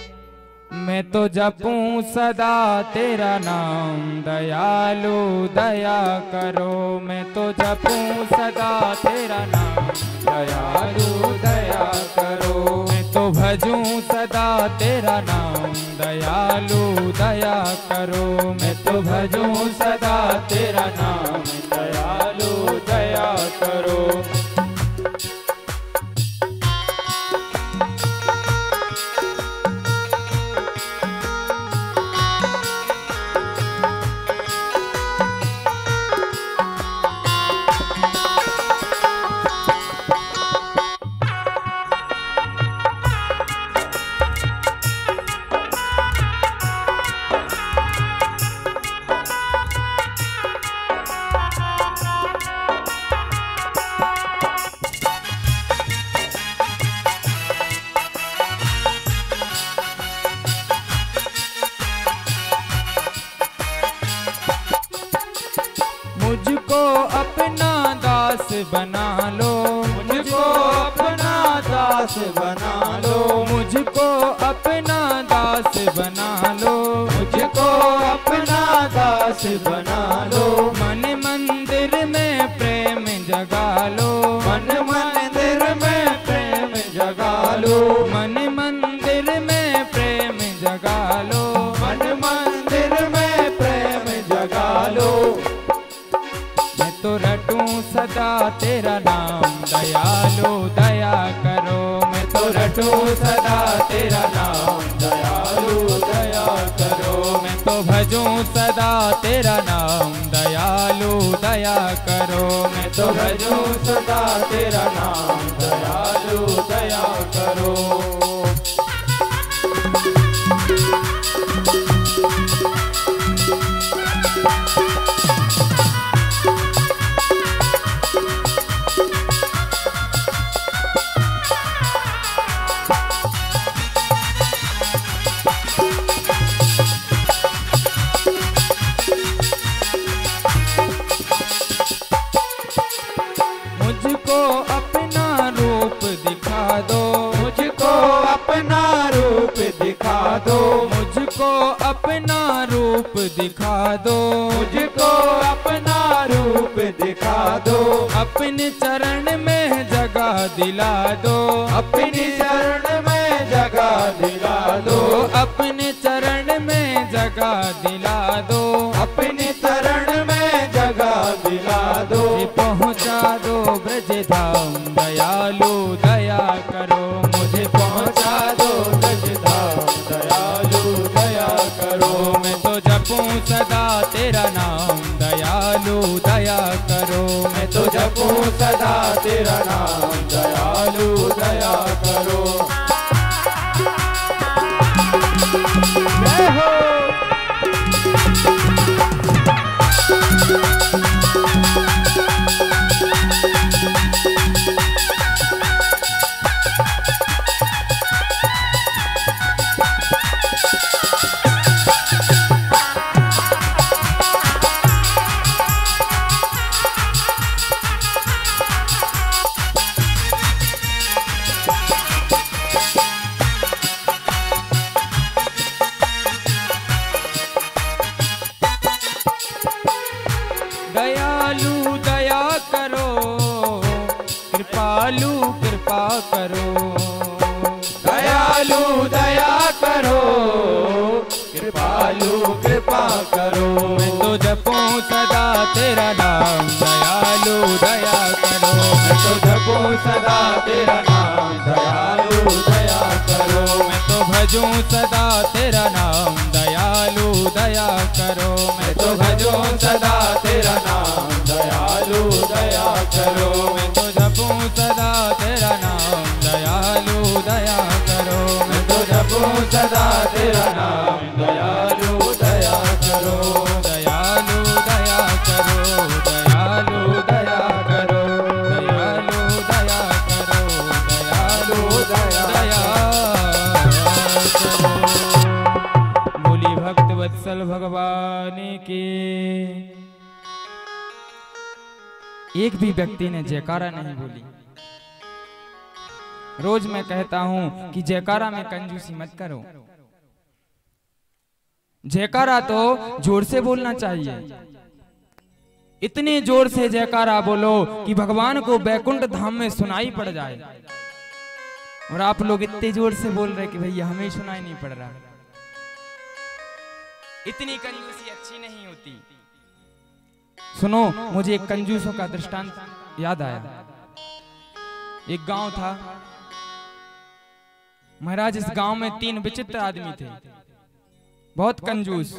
मैं तो जपूं सदा तेरा नाम, दयालु दया करो। मैं तो जपूं सदा तेरा नाम, दयालु दया करो। मैं तो भजूं सदा तेरा नाम, दयालु दया करो। मैं तो भजूं सदा तेरा नाम, दयालु दया करो। मुझको अपना दास बना लो, मुझको अपना दास बना लो। मुझको अपना दास बना लो। मुझको अपना दास बना लो। मन मंदिर में प्रेम जगा लो। मन मंदिर में प्रेम जगा लो। मन मंदिर में प्रेम जगा लो। मन मंदिर में प्रेम जगा लो। मैं तो रटूं सदा तेरा नाम, दयालु दया करो। मैं तो रटूं सदा तेरा नाम, दयालु दया करो। मैं तो भजूं सदा तेरा नाम, दयालु दया करो। मैं तो भजूं सदा तेरा नाम, दयालु दया करो। मुझको अपना रूप दिखा दो। मुझको अपना रूप दिखा दो। मुझको अपना रूप दिखा दो। मुझको अपना रूप दिखा दो। अपने चरण में जगह दिला दो। अपनी शरण में जगह दिला दो। अपने चरण में जगह दिला दो। अपनी शरण में जगह दिला दो। पहुँचा दो ब्रज धाम, दयालु दया करो। मुझे पहुँचा दो ब्रज धाम, दयालु दया करो। मैं तो जपूं सदा तेरा नाम, दयालु दया करो। मैं तो जपूं सदा तेरा नाम, दयालु दया करो। जय हो। दयालु कृपा करो, दयालु दया करो, कृपालु कृपा करो। मैं तो जपूं सदा तेरा नाम, दयालु दया करो। मैं तो जपूं सदा तेरा नाम, दयालु दया करो। मैं तो भजूं सदा तेरा नाम, दयालु दया करो। मैं तो भजूं सदा तेरा नाम, दयालु दया करो। मैं तो जपूं सदा तेरा नाम, दयालु दया करो। मैं तो जपूं सदा तेरा नाम, दयालु दया करो। दयालु दया करो, दयालु दया करो, दयालु दया करो, दयालु दया करो। बोली भक्त वत्सल भगवान की। एक भी व्यक्ति ने जयकारा नहीं बोली। रोज मैं कहता हूं कि जयकारा में कंजूसी मत करो। जयकारा तो जोर से बोलना चाहिए। इतने जोर से जयकारा बोलो कि भगवान को बैकुंठ धाम में सुनाई पड़ जाए। और आप लोग इतने जोर से बोल रहे कि भैया हमें सुनाई नहीं पड़ रहा। इतनी कंजूसी अच्छी नहीं होती। सुनो, मुझे एक कंजूसों का दृष्टांत याद आया। एक गांव था महाराज। इस गांव में 3 विचित्र आदमी थे, बहुत कंजूस।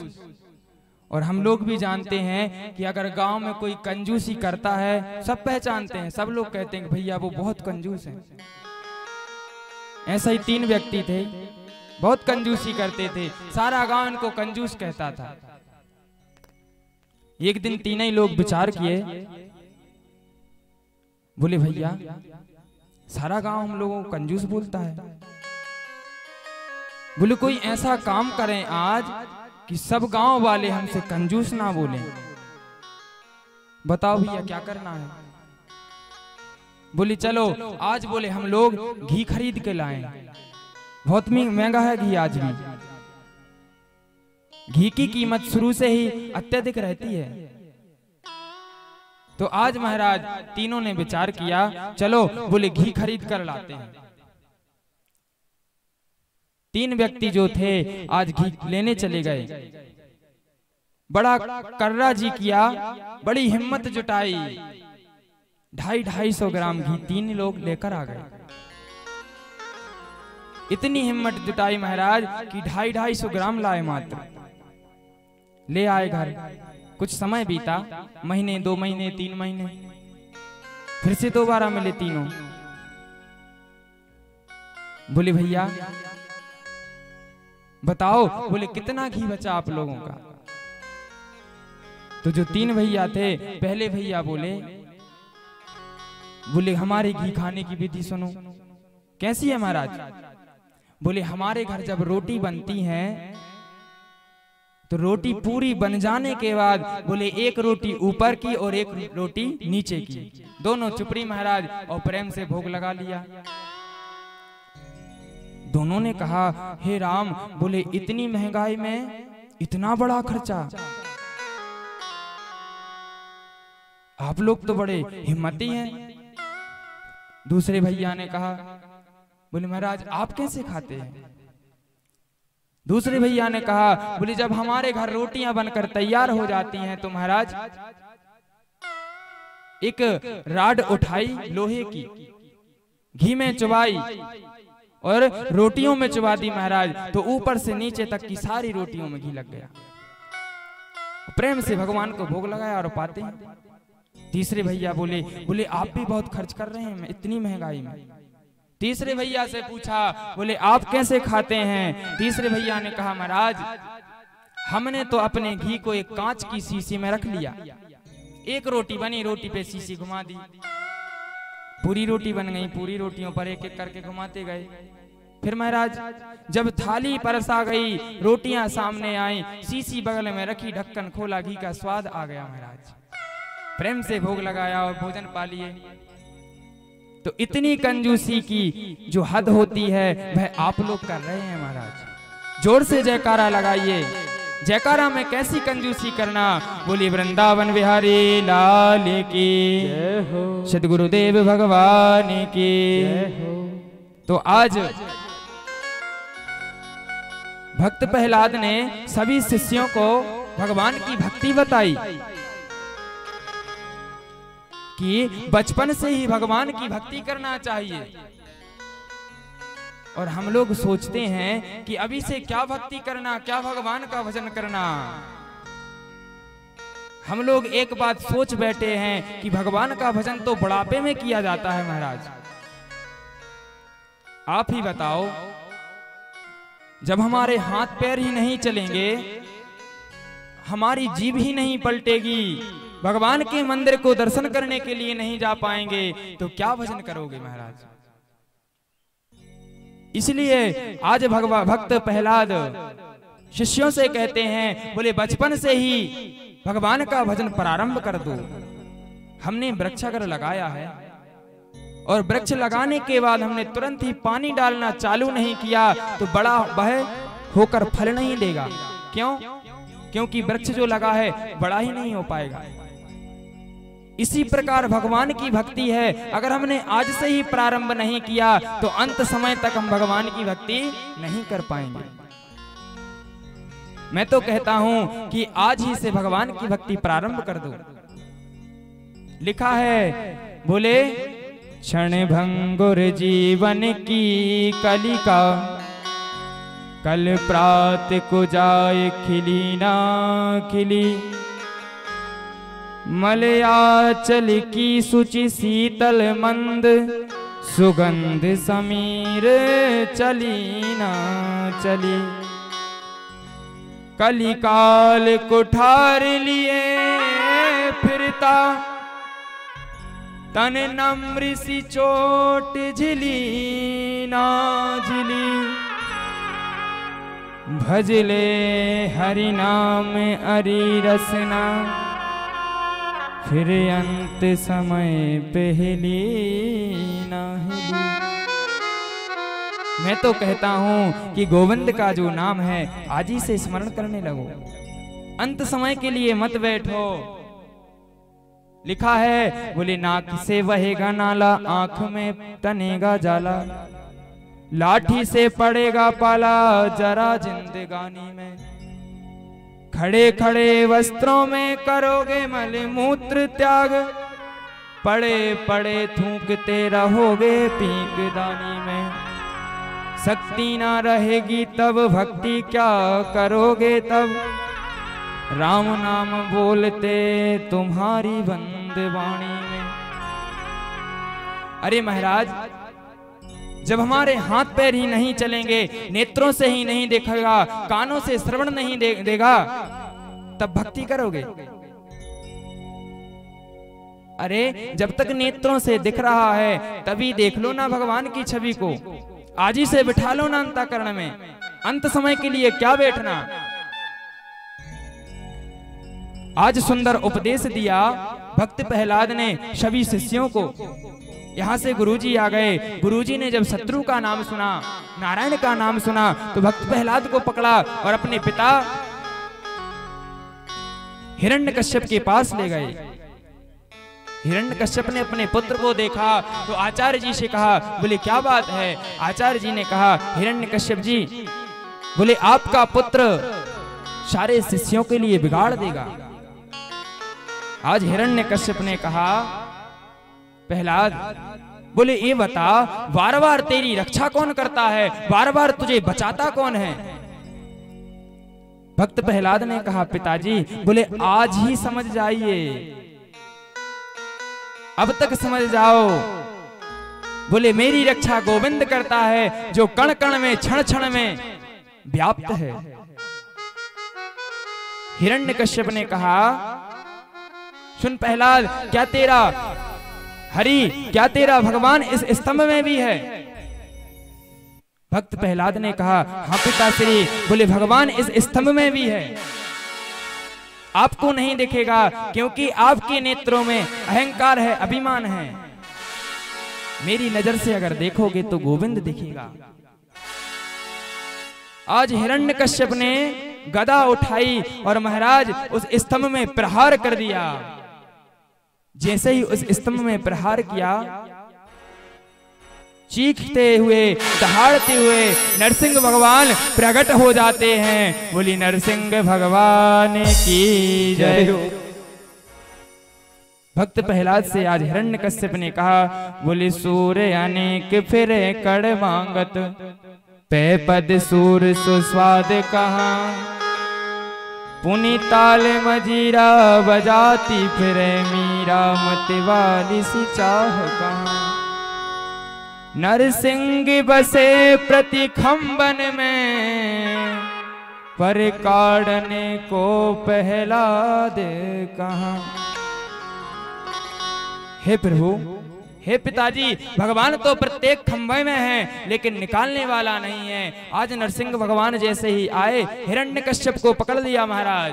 और हम लोग भी जानते हैं कि अगर गांव में कोई कंजूसी करता है, सब पहचानते हैं, सब लोग कहते हैं कि भैया वो बहुत कंजूस है। ऐसा ही 3 व्यक्ति थे, बहुत कंजूसी करते थे। सारा गांव इनको कंजूस कहता था। एक दिन तीनों ही लोग विचार किए, बोले भैया सारा गांव हम लोगों को कंजूस बोलता है, बोले कोई ऐसा काम करें आज कि सब गांव वाले हमसे कंजूस ना बोले। बताओ भैया क्या करना है। बोली चलो आज बोले हम लोग घी खरीद के लाएं। बहुत महंगा है घी आज भी। घी की कीमत शुरू से ही अत्यधिक रहती है। तो आज महाराज तीनों ने विचार किया, चलो बोले घी खरीद कर लाते हैं। 3 व्यक्ति जो थे आज घी लेने चले गए। बड़ा कर्रा जी किया, बड़ी हिम्मत जुटाई। 250-250 ग्राम घी 3 लोग लेकर आ गए। इतनी हिम्मत जुटाई महाराज कि 250-250 ग्राम लाए मात्र। ले आए घर। कुछ समय बीता, महीने, 2 महीने, 3 महीने, फिर से दोबारा मिले तीनों। बोले भैया बताओ, बोले कितना घी बचा आप लोगों का। तो जो 3 भैया थे, पहले भैया बोले हमारे घी खाने की विधि सुनो। कैसी है महाराज। बोले हमारे घर जब रोटी बनती है तो रोटी पूरी बन जाने के बाद बोले एक रोटी ऊपर की और एक रोटी नीचे की, दोनों चुपड़ी महाराज और प्रेम से भोग लगा लिया। दोनों ने कहा हे राम, बोले इतनी महंगाई में इतना बड़ा खर्चा, आप लोग तो बड़े हिम्मती हैं। दूसरे भैया ने कहा, बोले महाराज आप कैसे खाते हैं। दूसरे भैया ने कहा, बोले जब हमारे घर रोटियां बनकर तैयार हो जाती हैं तो महाराज एक राड उठाई लोहे की, घी में चुबाई और रोटियों में चुबा दी महाराज, तो ऊपर से नीचे तक की सारी रोटियों में घी लग गया। प्रेम से भगवान को भोग लगाया और पाते हैं। तीसरे भैया बोले आप भी बहुत खर्च कर रहे हैं इतनी महंगाई में। तीसरे भैया से पूछा, बोले आप कैसे खाते हैं। तीसरे भैया ने कहा महाराज हमने तो अपने घी को एक कांच की शीशी में रख लिया, एक रोटी बनी, रोटी पे शीशी घुमा दी, पूरी रोटी बन गई, पूरी रोटियों पर एक एक करके घुमाते गए। फिर महाराज जब थाली परसा गई, रोटियां सामने आई, शीशी बगल में रखी, ढक्कन खोला, घी का स्वाद आ गया महाराज। प्रेम से भोग लगाया और भोजन पा लिए। तो इतनी कंजूसी की जो हद होती है वह आप लोग कर रहे हैं महाराज। जोर से जयकारा लगाइए। जयकारा में कैसी कंजूसी करना। बोली वृंदावन बिहारी लाल की, सद्गुरुदेव भगवान की। तो आज भक्त प्रहलाद ने सभी शिष्यों को भगवान की भक्ति बताई कि बचपन से ही भगवान की भक्ति करना चाहिए। और हम लोग सोचते हैं कि अभी से क्या भक्ति करना, क्या भगवान का भजन करना। हम लोग एक बात सोच बैठे हैं कि भगवान का भजन तो बुढ़ापे में किया जाता है। महाराज आप ही बताओ, जब हमारे हाथ पैर ही नहीं चलेंगे, हमारी जीभ ही नहीं पलटेगी, भगवान के मंदिर को दर्शन करने के लिए नहीं जा पाएंगे, तो क्या भजन करोगे महाराज। इसलिए आज भक्त प्रहलाद शिष्यों से कहते हैं, बोले बचपन से ही भगवान का भजन प्रारंभ कर दो। हमने वृक्ष अगर लगाया है और वृक्ष लगाने के बाद हमने तुरंत ही पानी डालना चालू नहीं किया तो बड़ा वह होकर फल नहीं देगा। क्यों? क्योंकि वृक्ष जो लगा है बड़ा ही नहीं हो पाएगा। इसी प्रकार भगवान की भक्ति है, अगर हमने आज से ही प्रारंभ नहीं किया तो अंत समय तक हम भगवान की भक्ति नहीं कर पाएंगे। मैं तो कहता हूं कि आज ही से भगवान की भक्ति प्रारंभ कर दो। लिखा है, बोले क्षण भंगुर जीवन की कलिका, कल प्रात को जाए खिली ना खिली। मलयाचल की सुचि शीतल मंद, सुगंध समीर चली ना चली। कलिकाल कुठार लिए फिरता, तन नम्र सी चोट झिली ना झिली। भजले हरि नाम अरि रसना, फिर अंत समय पहली ना हिली। मैं तो कहता हूं कि गोविंद का जो नाम है आज ही से स्मरण करने लगो, अंत समय के लिए मत बैठो। लिखा है, बोले नाक से बहेगा नाला, आंख में तनेगा जाला, लाठी से पड़ेगा पाला जरा जिंदगानी में। खड़े खड़े वस्त्रों में करोगे मल मूत्र त्याग, पड़े पड़े थूकते रहोगे पीक दानी में। शक्ति ना रहेगी तब भक्ति क्या करोगे तब, राम नाम बोलते तुम्हारी बंद वाणी में। अरे महाराज, जब हमारे हाथ पैर ही नहीं चलेंगे, नेत्रों से ही नहीं देखेगा, कानों से श्रवण नहीं देगा, तब भक्ति करोगे। अरे जब तक नेत्रों से दिख रहा है तभी देख लो ना भगवान की छवि को, आज ही से बिठा लो ना अंतःकरण में। अंत समय के लिए क्या बैठना। आज सुंदर उपदेश दिया भक्त प्रहलाद ने सभी शिष्यों को। यहां से गुरुजी आ गए। गुरुजी ने जब शत्रु का नाम सुना, नारायण का नाम सुना, तो भक्त प्रहलाद को पकड़ा और अपने पिता हिरण्यकश्यप के पास ले गए। हिरण्यकश्यप ने अपने पुत्र को देखा तो आचार्य जी से कहा, बोले क्या बात है। आचार्य जी ने कहा, हिरण्यकश्यप जी, बोले आपका पुत्र सारे शिष्यों के लिए बिगाड़ देगा। आज हिरण्यकश्यप ने कहा, प्रहलाद, बोले ये बता, बार बार तेरी रक्षा कौन करता है, बार बार तुझे बचाता कौन है। भक्त प्रहलाद ने कहा, पिताजी, बोले आज ही समझ जाइए, अब तक समझ जाओ। बोले मेरी रक्षा गोविंद करता है जो कण कण में क्षण क्षण में व्याप्त है। हिरण्यकश्यप ने कहा, सुन प्रहलाद, क्या तेरा हरि, क्या तेरा भगवान इस स्तंभ में भी है। भक्त प्रहलाद ने कहा, हाँ पिताश्री, बोले भगवान इस स्तंभ में भी है, आपको नहीं दिखेगा क्योंकि आपके नेत्रों में अहंकार है, अभिमान है। मेरी नजर से अगर देखोगे तो गोविंद दिखेगा। आज हिरण्यकश्यप ने गदा उठाई और महाराज उस स्तंभ में प्रहार कर दिया। जैसे ही उस स्तंभ में प्रहार किया, चीखते हुए दहाड़ते हुए नरसिंह भगवान प्रकट हो जाते हैं। बोली नरसिंह भगवान की जय। भक्त प्रहलाद से आज हिरण्यकश्यप ने कहा, बोले सूर्य अनेक फिरे कड़ मांगत, पे पद सूर सुस्वाद कहा, पुनि ताल मजीरा बजाती फिरे मीरा, मतवाली सी चाह कहा। नरसिंह बसे प्रति खंबन में, पर काढ़ने को प्रहलाद कहा। हे प्रभु, हे पिताजी, भगवान तो प्रत्येक खंभे में है लेकिन निकालने वाला नहीं है। आज नरसिंह भगवान जैसे ही आए, हिरण्यकश्यप को पकड़ लिया महाराज।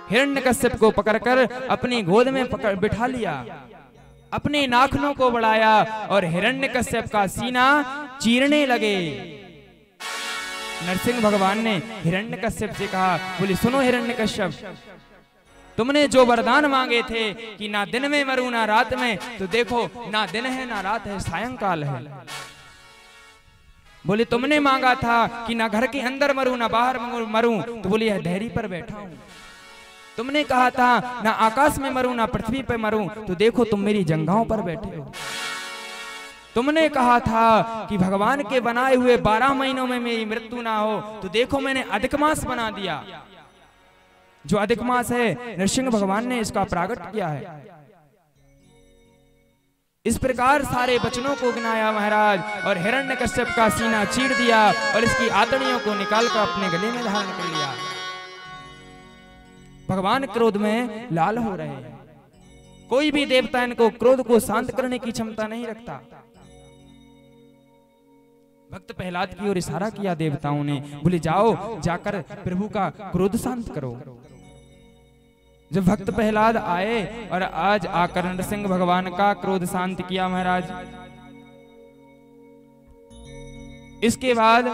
हिरण्यकश्यप को पकड़कर अपनी गोद में बिठा लिया, अपने नाखूनों को बढ़ाया और हिरण्यकश्यप का सीना चीरने लगे। नरसिंह भगवान ने हिरण्यकश्यप से कहा, बोले सुनो हिरण्यकश्यप, तुमने जो वरदान मांगे थे कि ना दिन में मरूं ना रात में, तो देखो ना दिन है ना रात है, सायंकाल है। बोले तुमने मांगा था कि ना घर के अंदर मरूं ना बाहर मरूं, तो बोले यह धैर्य पर बैठा हूं। तुमने कहा था ना आकाश में मरूं ना पृथ्वी पर मरूं, तो देखो तुम मेरी जंघाओं पर बैठे हो। तुमने कहा था कि भगवान के बनाए हुए 12 महीनों में मेरी मृत्यु ना हो, तो देखो मैंने अधिक मास बना दिया। जो अधिक मास है नरसिंह भगवान ने इसका प्रागट किया है। इस प्रकार सारे वचनों को गिनाया महाराज, और हिरण्यकश्यप का सीना चीर दिया और इसकी आतड़ियों को निकालकर अपने गले में धारण कर लिया। भगवान क्रोध में लाल हो रहे हैं। कोई भी देवता इनको क्रोध को शांत करने की क्षमता नहीं रखता। भक्त प्रहलाद की ओर इशारा किया देवताओं ने, बोले जाओ जाकर प्रभु का क्रोध शांत करो। जब भक्त प्रहलाद आए और आज आकर नरसिंह भगवान का क्रोध शांत किया महाराज। इसके बाद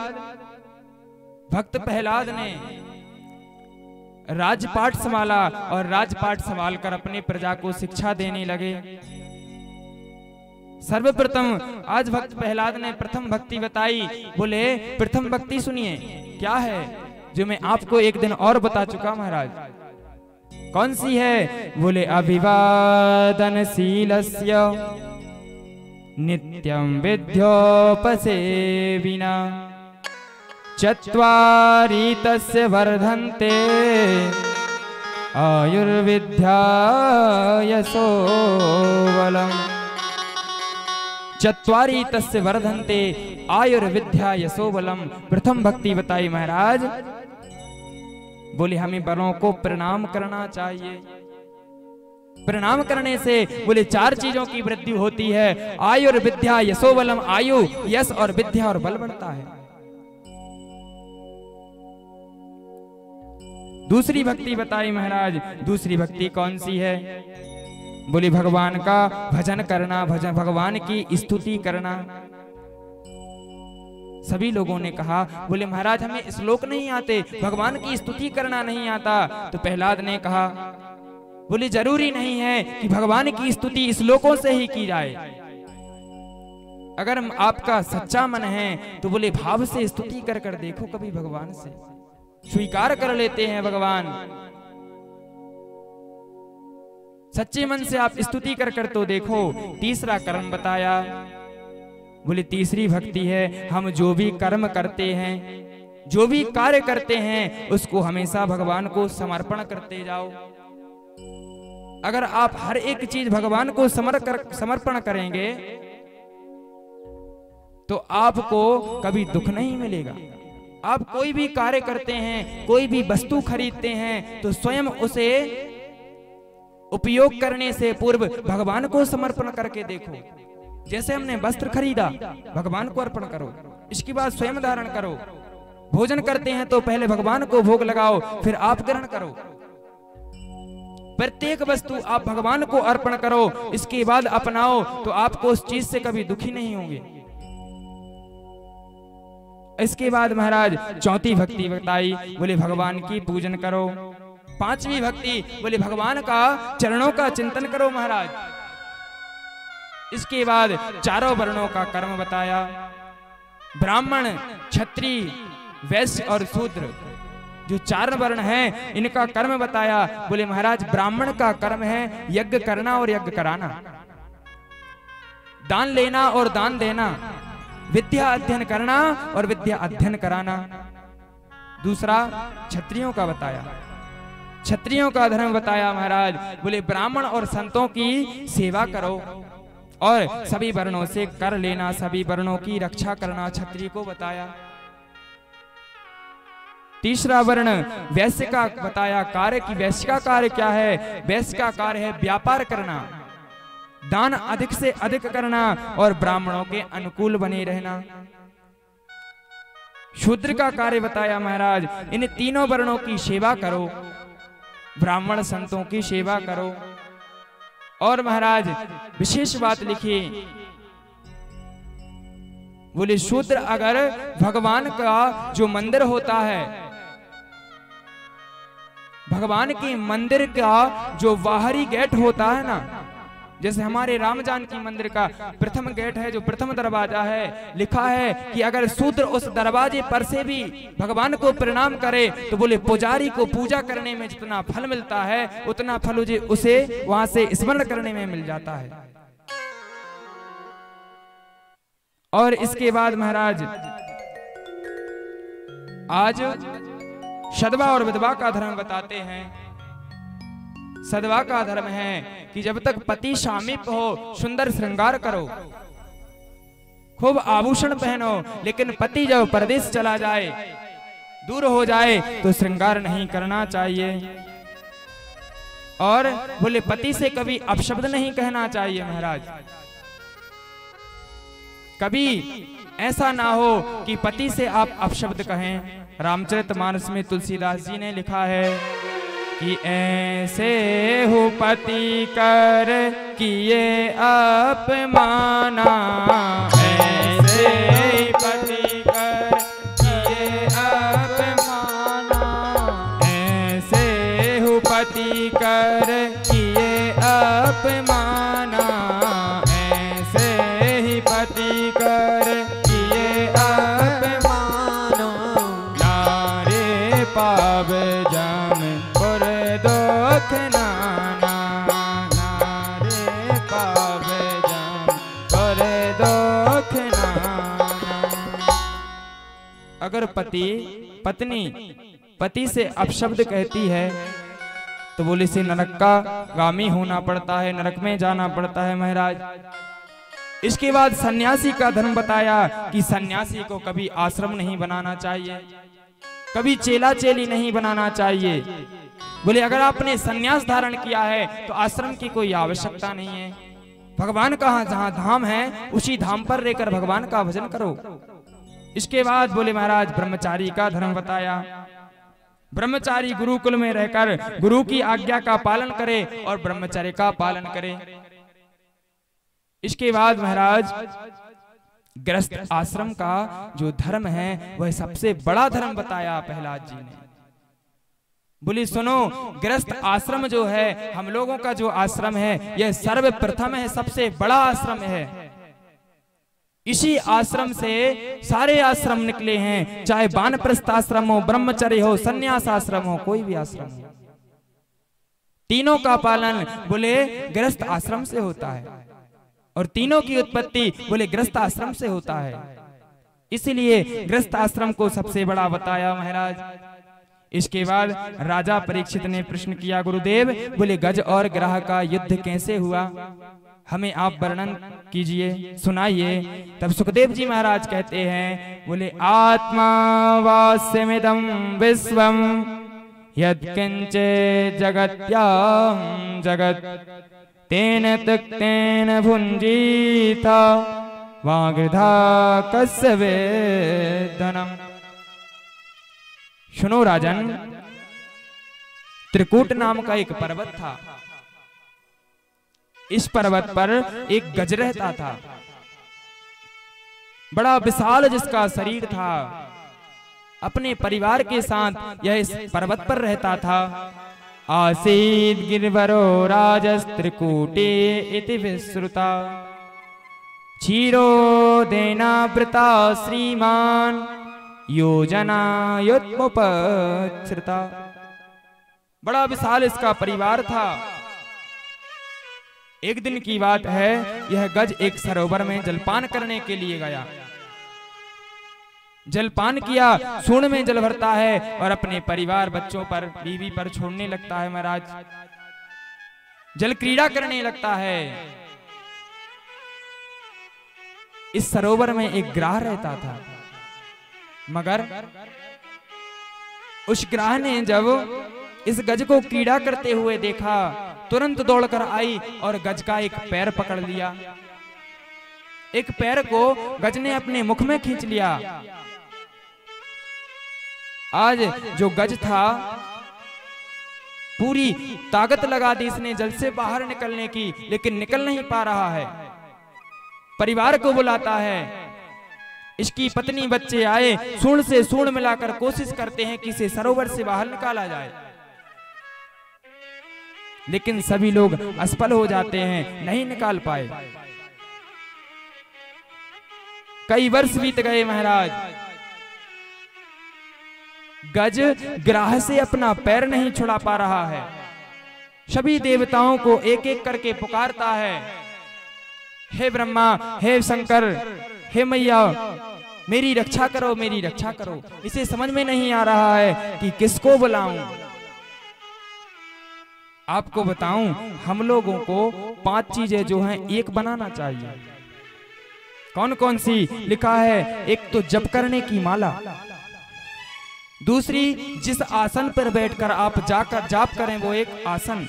भक्त प्रहलाद ने राजपाट संभाला और राजपाट संभालकर अपने प्रजा को शिक्षा देने लगे। सर्वप्रथम आज भक्त प्रहलाद ने प्रथम भक्ति बताई। बोले प्रथम भक्ति सुनिए, क्या है जो मैं आपको एक दिन और बता चुका महाराज। कौन सी है? बोले अभिवादनशीलस्य नित्यं विद्योपसेविना चत्वारि तस्य वर्धन्ते आयुर्विद्या यशो बलम्। चत्वारि तस्य वर्धन्ते आयुर्विद्या यशो बलम्। प्रथम भक्ति बताई महाराज। बोले हमें बलों को प्रणाम करना चाहिए। प्रणाम करने से बोले 4 चीजों की वृद्धि होती है। आयुर्विद्या यशो बलम। आयु, यश और विद्या और बल बढ़ता है। दूसरी भक्ति बताई महाराज। दूसरी भक्ति कौन सी है? बोले भगवान का भजन करना, भगवान की स्तुति करना। सभी लोगों ने कहा, बोले महाराज हमें श्लोक नहीं आते, भगवान की स्तुति करना नहीं आता। तो प्रहलाद ने कहा, बोले जरूरी नहीं है कि भगवान की स्तुति श्लोकों से ही की जाए। अगर आपका सच्चा मन है तो बोले भाव से स्तुति कर कर देखो, कभी भगवान से स्वीकार कर लेते हैं भगवान। सच्चे मन से आप स्तुति कर कर तो देखो। तीसरा कर्म बताया। बोले तीसरी भक्ति है, हम जो भी कर्म करते हैं, जो भी कार्य करते हैं, उसको हमेशा भगवान को समर्पण करते जाओ। अगर आप हर एक चीज भगवान को समर्पण करेंगे तो आपको कभी दुख नहीं मिलेगा। आप कोई भी कार्य करते हैं, कोई भी वस्तु खरीदते हैं, तो स्वयं उसे उपयोग करने से पूर्व भगवान को समर्पण करके देखो। जैसे हमने वस्त्र खरीदा, भगवान को अर्पण करो, इसके बाद स्वयं धारण करो। भोजन करते हैं तो पहले भगवान को भोग लगाओ, फिर आप ग्रहण करो। प्रत्येक वस्तु आप भगवान को अर्पण करो, इसके बाद अपनाओ, तो आपको उस चीज से कभी दुखी नहीं होंगे। इसके बाद महाराज चौथी भक्ति बताई, बोले भगवान की पूजन करो। पांचवी भक्ति बोले भगवान का चरणों का चिंतन करो महाराज। इसके बाद चारों वर्णों का कर्म बताया, ब्राह्मण, क्षत्रिय, वैश्य और शूद्र, जो चार वर्ण हैं इनका कर्म बताया। बोले महाराज ब्राह्मण का कर्म है यज्ञ करना और यज्ञ कराना, दान लेना और दान देना, विद्या अध्ययन करना और विद्या अध्ययन कराना। दूसरा क्षत्रियों का बताया, क्षत्रियों का धर्म बताया महाराज। बोले ब्राह्मण और संतों की सेवा करो और सभी वर्णों से कर लेना, सभी वर्णों की रक्षा करना क्षत्रिय को बताया। तीसरा वर्ण वैश्य का बताया, कार्य की वैश्य का कार्य क्या है? वैश्य का कार्य है व्यापार करना, दान अधिक से अधिक करना और ब्राह्मणों के अनुकूल बने रहना। शूद्र का कार्य बताया महाराज, इन तीनों वर्णों की सेवा करो, ब्राह्मण संतों की सेवा करो। और महाराज विशेष बात लिखी, बोले शूद्र अगर भगवान का जो मंदिर होता है, भगवान के मंदिर का जो बाहरी गेट होता है ना, जैसे हमारे राम जानकी मंदिर का प्रथम गेट है, जो प्रथम दरवाजा है, लिखा है कि अगर शूद्र उस दरवाजे पर से भी भगवान को प्रणाम करे तो बोले पुजारी को पूजा करने में जितना फल मिलता है उतना फल उसे वहां से स्मरण करने में मिल जाता है। और इसके बाद महाराज आज सदवा और विधवा का धर्म बताते हैं। सदवा का धर्म है कि जब तक पति समीप हो सुंदर श्रृंगार करो, खूब आभूषण पहनो, लेकिन पति जब परदेश चला जाए, दूर हो जाए तो श्रृंगार नहीं करना चाहिए। और बोले पति से कभी अपशब्द नहीं कहना चाहिए महाराज। कभी ऐसा ना हो कि पति से आप अपशब्द कहें। रामचरितमानस में तुलसीदास जी ने लिखा है कि ऐसे हो पति कर किए अपमाना, ऐसे ही पति कर किए अपमाना, ऐसे हो पति कर किए अपमाना, ऐसे ही पति कर किए अपमाना, नारे पाव जम और दुख नाना, नारे पाव जम और दुख नाना। अगर पत्नी पति से अपशब्द कहती है तो बोले से नरक का गामी होना पड़ता है, नरक में जाना पड़ता है महाराज। इसके बाद सन्यासी का धर्म बताया कि सन्यासी को कभी आश्रम नहीं बनाना चाहिए, कभी चेला चेली नहीं बनाना चाहिए। बोले अगर आपने सन्यास धारण किया है तो आश्रम की कोई आवश्यकता नहीं है। भगवान का जहां धाम है उसी धाम पर रहकर भगवान का भजन करो। इसके बाद बोले महाराज ब्रह्मचारी का धर्म बताया। ब्रह्मचारी गुरुकुल में रहकर गुरु की आज्ञा का पालन करे और ब्रह्मचर्य का पालन करे। इसके बाद महाराज गृहस्थ आश्रम का जो धर्म है वह सबसे बड़ा धर्म बताया प्रहलाद जी ने। बोली सुनो, गृहस्थ आश्रम जो है, हम लोगों का जो आश्रम है, यह सर्वप्रथम है, सबसे बड़ा आश्रम है। इसी आश्रम से सारे आश्रम निकले हैं, चाहे वानप्रस्थ आश्रम हो, ब्रह्मचर्य हो, संन्यास आश्रम हो, कोई भी आश्रम हो, तीनों का पालन बोले गृहस्थ आश्रम से होता है। और तीनों की उत्पत्ति बोले गृहस्थ आश्रम से होता है। इसलिए गृहस्थ आश्रम को सबसे बड़ा बताया महाराज। इसके बाद राजा परीक्षित ने प्रश्न किया, गुरुदेव बोले गज और ग्राह का युद्ध कैसे हुआ, हमें आप वर्णन कीजिए, सुनाइए। तब सुखदेव जी महाराज कहते हैं, बोले आत्मा वास्यमिदं विश्वम यत्किंचे जगत्यां जगत तेन तक्तेन भुंजीथा वागृधा कस्य वेदनम। सुनो राजन, त्रिकूट नाम का एक पर्वत था। इस पर्वत पर एक गज रहता था। बड़ा विशाल जिसका शरीर था, अपने परिवार के साथ यह इस पर्वत पर रहता था। आसीद गिरवरो राजस्त्रिकूटे इति विश्रुता क्षीरो देनावृता श्रीमान योजनायुत्मुपश्रिता। बड़ा विशाल इसका परिवार था। एक दिन की बात है, यह गज एक सरोवर में जलपान करने के लिए गया। जलपान किया, सूंड में जल भरता है और अपने परिवार, बच्चों पर, बीवी पर छोड़ने लगता है। महाराज जल क्रीड़ा करने लगता है। इस सरोवर में एक ग्राह रहता था, मगर उस ग्राह ने जब इस गज को क्रीड़ा करते हुए देखा, तुरंत दौड़कर आई और गज का एक पैर पकड़ लिया। एक पैर को गज ने अपने मुख में खींच लिया। आज जो गज था, पूरी ताकत लगा दी इसने जल से बाहर निकलने की, लेकिन निकल नहीं पा रहा है। परिवार को बुलाता है, इसकी पत्नी बच्चे आए, सूंड से सूंड मिलाकर कोशिश करते हैं कि इसे सरोवर से बाहर निकाला जाए, लेकिन सभी लोग असफल हो जाते हैं, नहीं निकाल पाए। कई वर्ष बीत गए महाराज, गज ग्राह से अपना पैर नहीं छुड़ा पा रहा है। सभी देवताओं को एक एक करके पुकारता है, हे ब्रह्मा, हे शंकर, हे मैया, मेरी रक्षा करो, मेरी रक्षा करो। इसे समझ में नहीं आ रहा है कि किसको बुलाऊं। आपको बताऊं, हम लोगों को 5 चीजें जो हैं एक बनाना चाहिए। कौन कौन सी? लिखा है, एक तो जप करने की माला, दूसरी जिस आसन पर बैठकर आप जाकर जाप करें वो एक आसन,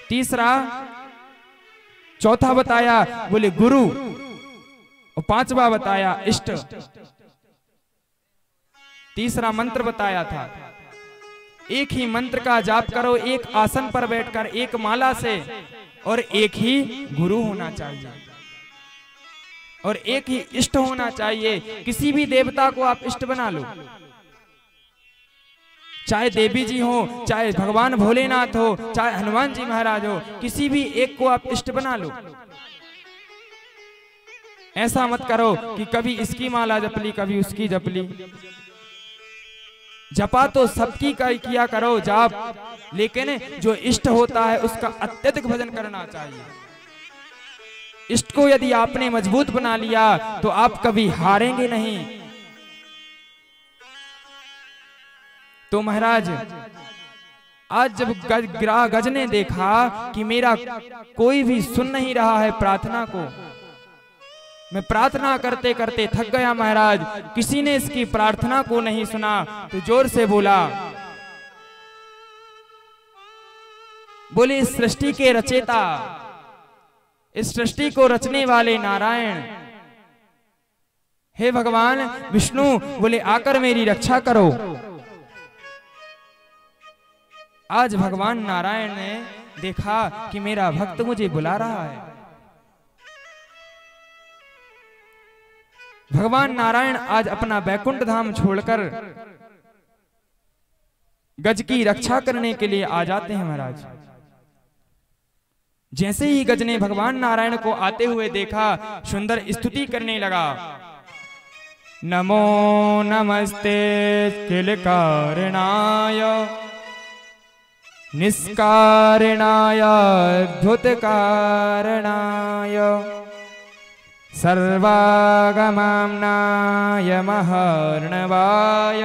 तीसरा, चौथा बताया बोले गुरु, और 5वां बताया इष्ट। तीसरा मंत्र बताया था, एक ही मंत्र का जाप करो, एक आसन पर बैठकर, एक माला से, और एक ही गुरु होना चाहिए और एक ही इष्ट होना चाहिए। किसी भी देवता को आप इष्ट बना लो, चाहे देवी जी हो, चाहे भगवान भोलेनाथ हो, चाहे हनुमान जी महाराज हो, किसी भी एक को आप इष्ट बना लो। ऐसा मत करो कि कभी इसकी माला जप ली, कभी उसकी जप ली। जपा तो सबकी किया करो जाप, लेकिन जो इष्ट होता है उसका अत्यधिक भजन करना चाहिए। इष्ट को यदि आपने मजबूत बना लिया तो आप कभी हारेंगे नहीं। तो महाराज, आज जब गज ने देखा कि मेरा कोई भी सुन नहीं रहा है प्रार्थना को, मैं प्रार्थना करते करते थक गया महाराज, किसी ने इसकी प्रार्थना को नहीं सुना, तो जोर से बोला, बोले, इस सृष्टि के रचेता, इस सृष्टि को रचने वाले नारायण, हे भगवान विष्णु, बोले आकर मेरी रक्षा करो। आज भगवान नारायण ने देखा कि मेरा भक्त मुझे बुला रहा है। भगवान नारायण आज अपना बैकुंठ धाम छोड़कर गज की रक्षा करने के लिए आ जाते हैं महाराज। जैसे ही गज ने भगवान नारायण को आते हुए देखा, सुंदर स्तुति करने लगा, नमो नमस्ते किल कारणाय निष्कारणाय अद्भुत कारणाय सर्वागमाम्नाय महर्णवाय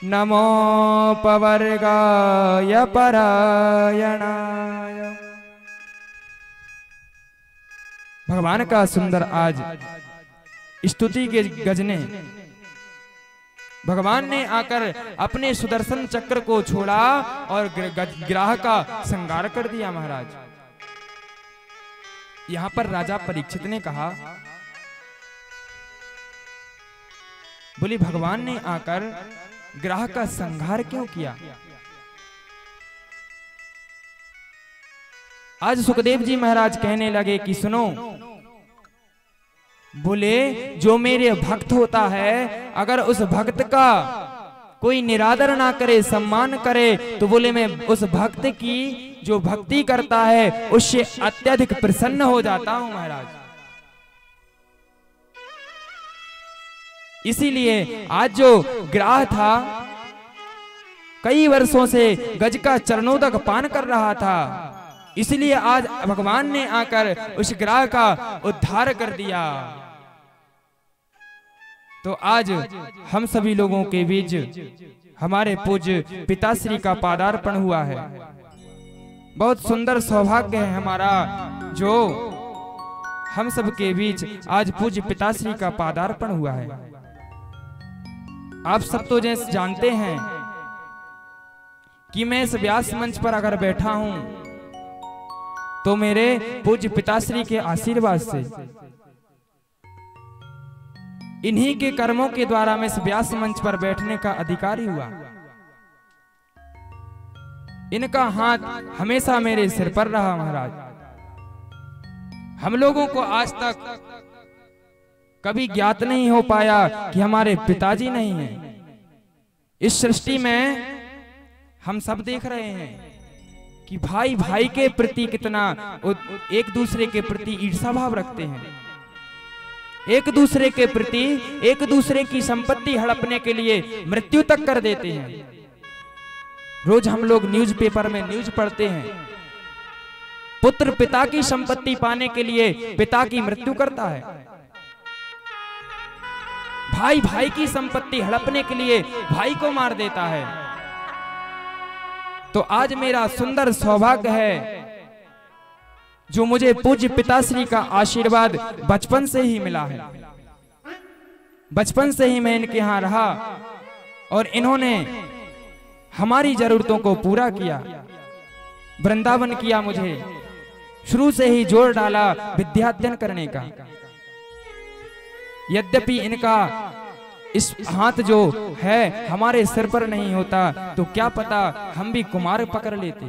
नमोपवर्गाय परायणाय। भगवान का सुंदर आज स्तुति के गज ने, भगवान ने आकर अपने सुदर्शन चक्र को छोड़ा और ग्राह का संहार कर दिया महाराज। यहां पर राजा परीक्षित ने कहा, बोले भगवान ने आकर ग्राह का संहार क्यों किया? आज सुखदेव जी महाराज कहने लगे कि सुनो, बोले जो मेरे भक्त होता है, अगर उस भक्त का कोई निरादर ना करे, सम्मान करे, तो बोले मैं उस भक्त की जो भक्ति करता है उससे अत्यधिक प्रसन्न हो जाता हूं महाराज। इसीलिए आज जो ग्राह था कई वर्षों से गज का चरणोदक पान कर रहा था, इसलिए आज भगवान ने आकर उस ग्राह का उद्धार कर दिया। तो आज हम सभी लोगों के बीच हमारे पूज्य पिताश्री का पादार्पण हुआ है। बहुत सुंदर सौभाग्य है हमारा जो हम सब के बीच आज पूज्य पिताश्री का पादार्पण हुआ है। आप सब तो जैसे जानते हैं कि मैं इस व्यास मंच पर अगर बैठा हूं तो मेरे पूज्य पिताश्री के आशीर्वाद से, इन्हीं के कर्मों के द्वारा मैं इस व्यास मंच पर बैठने का अधिकारी हुआ। इनका हाथ हमेशा मेरे सिर पर रहा महाराज। हम लोगों को आज तक कभी ज्ञात नहीं हो पाया कि हमारे पिताजी नहीं हैं। इस सृष्टि में हम सब देख रहे हैं कि भाई भाई के प्रति कितना एक दूसरे के प्रति ईर्ष्या भाव रखते हैं, एक दूसरे के प्रति एक दूसरे की संपत्ति हड़पने के लिए मृत्यु तक कर देते हैं। रोज हम लोग न्यूज़पेपर में न्यूज पढ़ते हैं, पुत्र पिता की संपत्ति पाने के लिए पिता की मृत्यु करता है, भाई भाई की संपत्ति हड़पने के लिए भाई को मार देता है। तो आज मेरा सुंदर सौभाग्य है जो मुझे पूज्य पिताश्री का आशीर्वाद बचपन से ही मिला है। बचपन से ही मैं इनके यहाँ रहा और इन्होंने हमारी जरूरतों को पूरा किया, वृंदावन किया। मुझे शुरू से ही जोर डाला विद्याध्ययन करने का। यद्यपि इनका इस हाथ जो है हमारे सिर पर नहीं होता तो क्या पता हम भी कुमार पकड़ लेते।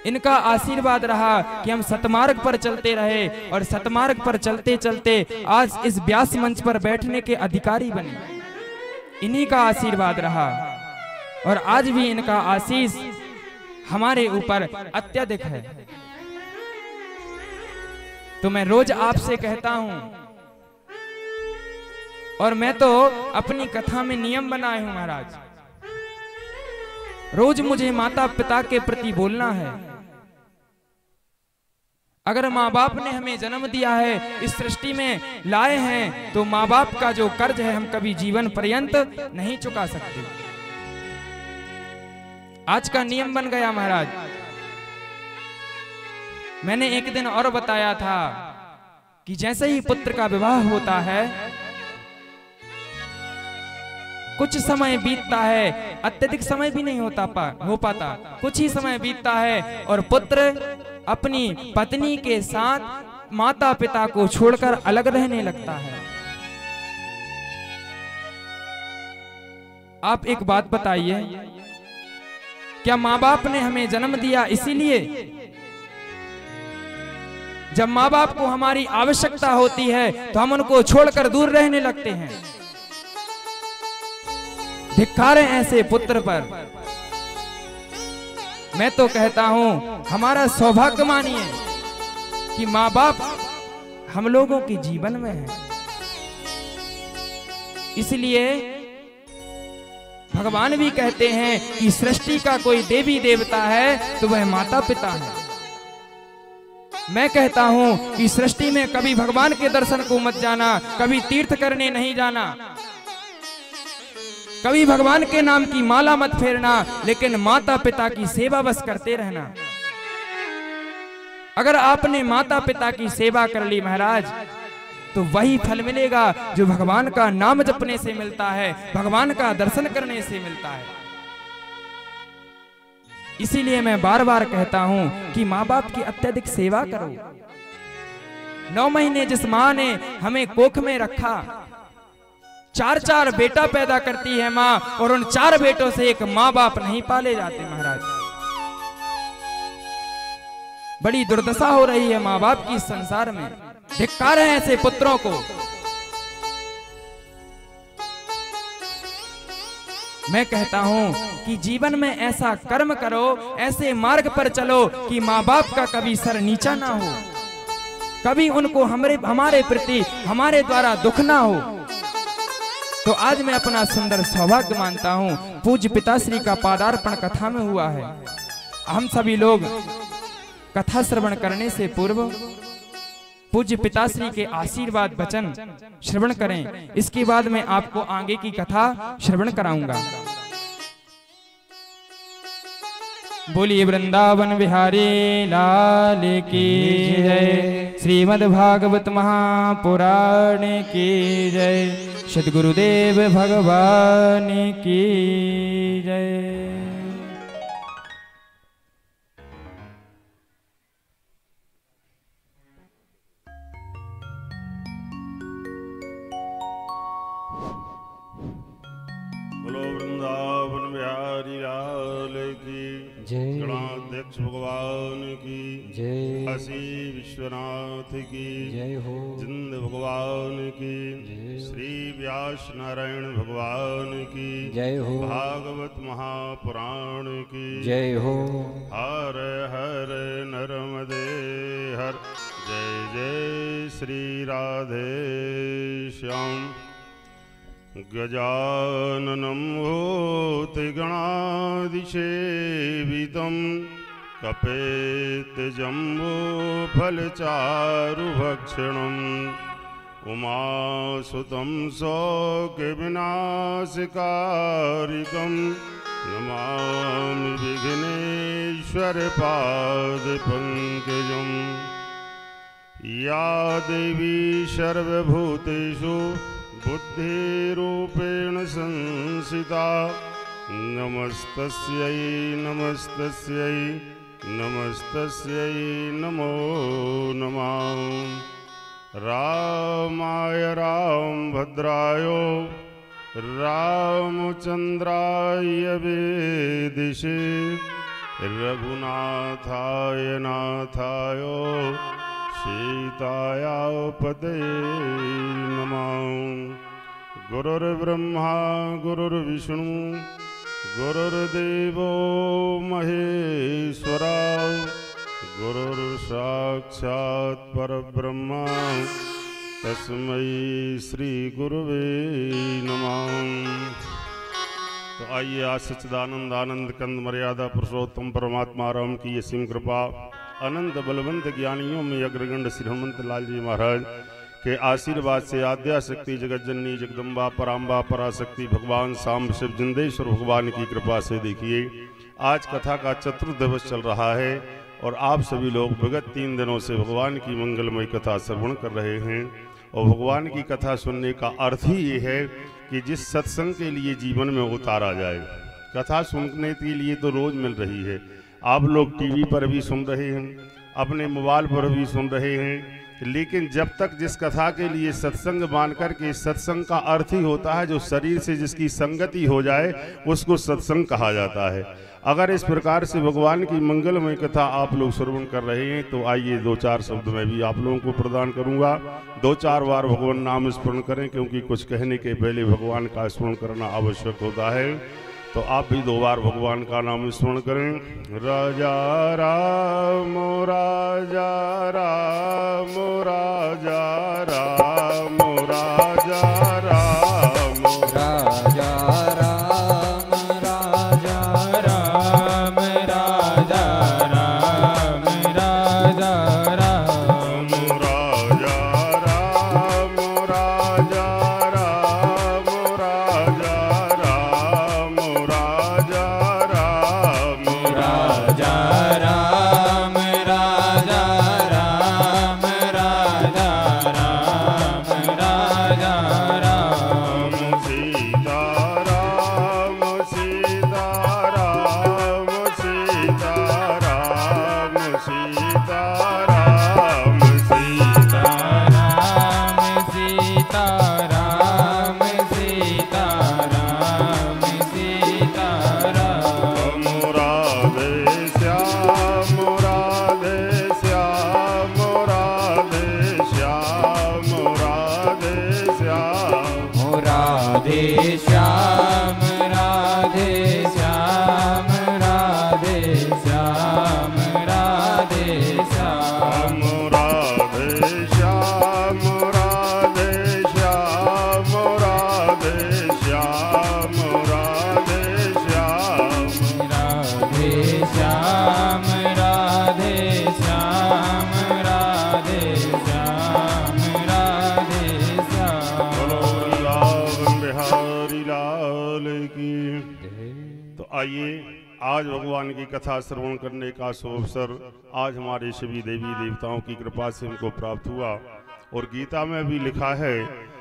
इनका आशीर्वाद रहा कि हम सतमार्ग पर चलते रहे और सतमार्ग पर चलते चलते आज इस व्यास मंच पर बैठने के अधिकारी बने। इन्हीं का आशीर्वाद रहा और आज भी इनका आशीष हमारे ऊपर अत्यधिक है। तो मैं रोज आपसे कहता हूं और मैं तो अपनी कथा में नियम बनाए हूं महाराज, रोज मुझे माता पिता के प्रति बोलना है। अगर माँ बाप ने हमें जन्म दिया है, इस सृष्टि में लाए हैं, तो माँ बाप का जो कर्ज है हम कभी जीवन पर्यंत नहीं चुका सकते। आज का नियम बन गया महाराज। मैंने एक दिन और बताया था कि जैसे ही पुत्र का विवाह होता है कुछ समय बीतता है, अत्यधिक समय भी नहीं हो पाता, कुछ ही समय बीतता है और पुत्र अपनी पत्नी के साथ माता पिता को छोड़कर अलग रहने लगता है। आप एक बात बताइए, क्या माँ बाप ने हमें जन्म दिया इसीलिए? जब माँ बाप को हमारी आवश्यकता होती है तो हम उनको छोड़कर दूर रहने लगते हैं। धिक्कार है ऐसे पुत्र पर। मैं तो कहता हूं हमारा सौभाग्य मानिए कि माँ बाप हम लोगों के जीवन में है। इसलिए भगवान भी कहते हैं कि सृष्टि का कोई देवी देवता है तो वह माता पिता है। मैं कहता हूं कि सृष्टि में कभी भगवान के दर्शन को मत जाना, कभी तीर्थ करने नहीं जाना, कभी भगवान के नाम की माला मत फेरना, लेकिन माता पिता की सेवा बस करते रहना। अगर आपने माता पिता की सेवा कर ली महाराज तो वही फल मिलेगा जो भगवान का नाम जपने से मिलता है, भगवान का दर्शन करने से मिलता है। इसीलिए मैं बार बार कहता हूं कि माँ बाप की अत्यधिक सेवा करो। 9 महीने जिस माँ ने हमें कोख में रखा, 4 बेटा पैदा करती है माँ, और उन 4 बेटों से एक माँ बाप नहीं पाले जाते महाराज। बड़ी दुर्दशा हो रही है माँ बाप की इस संसार में। धिक्कार है ऐसे पुत्रों को। मैं कहता हूं कि जीवन में ऐसा कर्म करो, ऐसे मार्ग पर चलो कि माँ बाप का कभी सर नीचा ना हो, कभी उनको हमारे प्रति हमारे द्वारा दुख ना हो। तो आज मैं अपना सुंदर सौभाग्य मानता हूं, पूज्य पिताश्री का पादार्पण कथा में हुआ है। हम सभी लोग कथा श्रवण करने से पूर्व पूज्य पिताश्री के आशीर्वाद वचन श्रवण करें। इसके बाद मैं आपको आगे की कथा श्रवण कराऊंगा। बोलिए वृंदावन बिहारी लाल की जय, श्रीमद् भागवत महापुराण की जय, सद्गुरुदेव भगवान की जय। बोलो वृंदावन बिहारी लाल की जय, गणाध्यक्ष भगवान की जय, काशी विश्वनाथ की जय हो, जिंद भगवान की जय हो, श्री व्यास नारायण भगवान की जय हो, भागवत महापुराण की जय हो। हर हर नर्मदे हर, जय जय श्री राधे श्याम। गजाननं भूतगणाधिसेवितं कपेतजम्बूफलचारुभक्षणम् उमासुतं शोकविनाशकारिकं नमामि विघ्नेश्वरपादपङ्कजम्। या देवी सर्वभूतेषु बुद्धिरूपेण संस्थिता, नमस्तस्यै नमस्तस्यै नमस्तस्यै नमो नमः। रामाय रामभद्राय रामचन्द्राय वेदिषे, रघुनाथाय नाथाय सीताया पतये नमः। गुरुर्ब्रह्मा गुरुर्विष्णु गुरुर्देवो महेश्वरा, गुरुर्साक्षात् परब्रह्म तस्मै श्री गुरुवे नमः। तो आइए आज सच्चिदानंद आनंद कंद मर्यादा पुरुषोत्तम परमात्मा राम की असीम कृपा, अनंत बलवंत ज्ञानियों में अग्रगण्य श्री हनुमंत लाल जी महाराज के आशीर्वाद से आद्या शक्ति जगत जननी जगदम्बा पराम्बा पराशक्ति भगवान सांब शिव जिंदेश्वर भगवान की कृपा से देखिए आज कथा का चतुर्थ दिवस चल रहा है और आप सभी लोग विगत 3 दिनों से भगवान की मंगलमय कथा श्रवण कर रहे हैं। और भगवान की कथा सुनने का अर्थ ही ये है कि जिस सत्संग के लिए जीवन में उतारा जाए, कथा सुनने के लिए तो रोज मिल रही है, आप लोग टीवी पर भी सुन रहे हैं, अपने मोबाइल पर भी सुन रहे हैं, लेकिन जब तक जिस कथा के लिए सत्संग मानकर के सत्संग का अर्थ ही होता है जो शरीर से जिसकी संगति हो जाए उसको सत्संग कहा जाता है। अगर इस प्रकार से भगवान की मंगलमय कथा आप लोग श्रवण कर रहे हैं तो आइए 2-4 शब्द मैं भी आप लोगों को प्रदान करूंगा। 2-4 बार भगवान नाम स्मरण करें, क्योंकि कुछ कहने के पहले भगवान का स्मरण करना आवश्यक होता है। तो आप भी 2 बार भगवान का नाम स्मरण करें। राजा राम राजा राम राजा राम राजा राम राजा राम राजा राम राजा राम राजा राम राजा राम राजा राम राजा राम राजा राम राजा राम राजा राम राजा राम राजा राम सीता राम सीता राम सीता राम सीता राम आइए आज भगवान की कथा श्रवण करने का अवसर आज हमारे सभी देवी देवताओं की कृपा से हमको प्राप्त हुआ। और गीता में भी लिखा है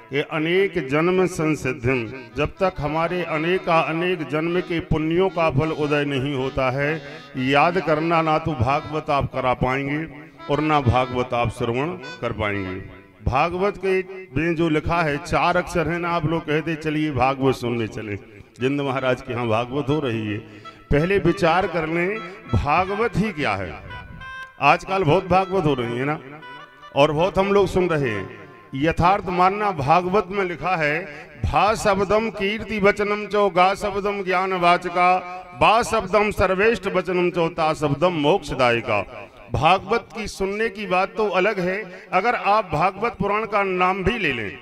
कि अनेक जन्म संसिद्धिम, जब तक हमारे अनेक जन्म के पुण्यों का फल उदय नहीं होता है, याद करना ना तो भागवत आप करा पाएंगे और ना भागवत आप श्रवण कर पाएंगे। भागवत के में जो लिखा है 4 अक्षर है ना, आप लोग कहते चलिए भागवत सुनने चले, जिंद महाराज के यहाँ भागवत हो रही है। पहले विचार कर लें भागवत ही क्या है। आजकल बहुत भागवत हो रही है ना, और बहुत हम लोग सुन रहे हैं। यथार्थ मानना भागवत में लिखा है भा शब्दम कीर्ति वचनम चो गा शब्दम ज्ञान वाचका बा शब्दम सर्वेष्ठ वचनम चो ता शब्दम मोक्षदायिका। भागवत की सुनने की बात तो अलग है। अगर आप भागवत पुराण का नाम भी ले लें,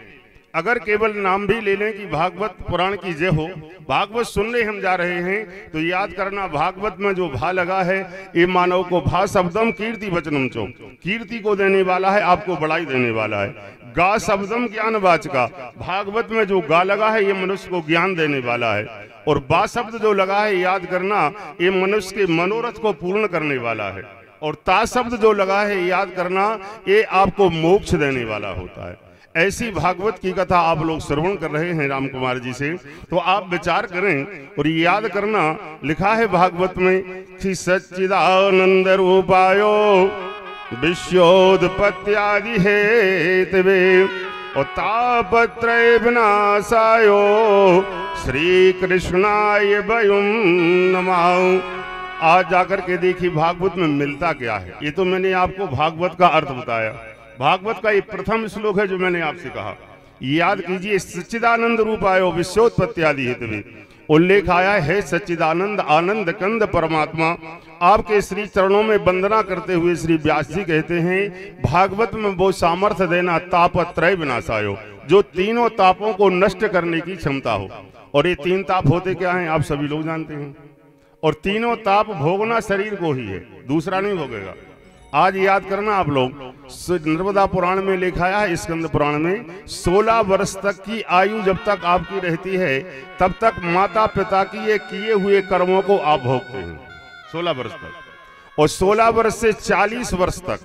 अगर केवल नाम भी ले लें कि भागवत पुराण की जय हो, भागवत सुनने हम जा रहे हैं, तो याद करना भागवत में जो भा लगा है ये मानव को भा शब्दम कीर्ति वचनम चो, कीर्ति को देने वाला है, आपको बड़ाई देने वाला है। गा शब्दम ज्ञान वाचका, भागवत में जो गा लगा है ये मनुष्य को ज्ञान देने वाला है। और बा शब्द जो लगा है याद करना ये मनुष्य के मनोरथ को पूर्ण करने वाला है। और ता शब्द जो लगा है याद करना ये आपको मोक्ष देने वाला होता है। ऐसी भागवत की कथा आप लोग श्रवण कर रहे हैं राम कुमार जी से, तो आप विचार करें और याद करना लिखा है भागवत में कि सच्चिदानंद रूपायो विश्वोत्पत्त्यादि हेतवे और तापत्रय विनाशायो श्री कृष्णाय वयं नमः। आज जाकर के देखिए भागवत में मिलता क्या है। ये तो मैंने आपको भागवत का अर्थ बताया। भागवत का ये प्रथम श्लोक है जो मैंने आपसे कहा, याद कीजिए सच्चिदानंद रूपायो विश्वोत्पत्त्यादि हेतवे। उल्लेख आया है सच्चिदानंद आनंद कंद परमात्मा। आपके श्री चरणों में वंदना करते हुए श्री व्यास जी कहते हैं भागवत में वो सामर्थ्य देना तापत्रय विनाशायो, जो तीनों तापों को नष्ट करने की क्षमता हो। और ये 3 ताप होते क्या हैं आप सभी लोग जानते हैं। और तीनों ताप भोगना शरीर को ही है, दूसरा नहीं भोगेगा। आज याद करना आप लोग, नर्मदा पुराण में लिखा है, स्कंद पुराण में 16 वर्ष तक की आयु जब तक आपकी रहती है तब तक माता पिता की ये किए हुए कर्मों को आप भोगते हैं 16 वर्ष तक। और 16 वर्ष से 40 वर्ष तक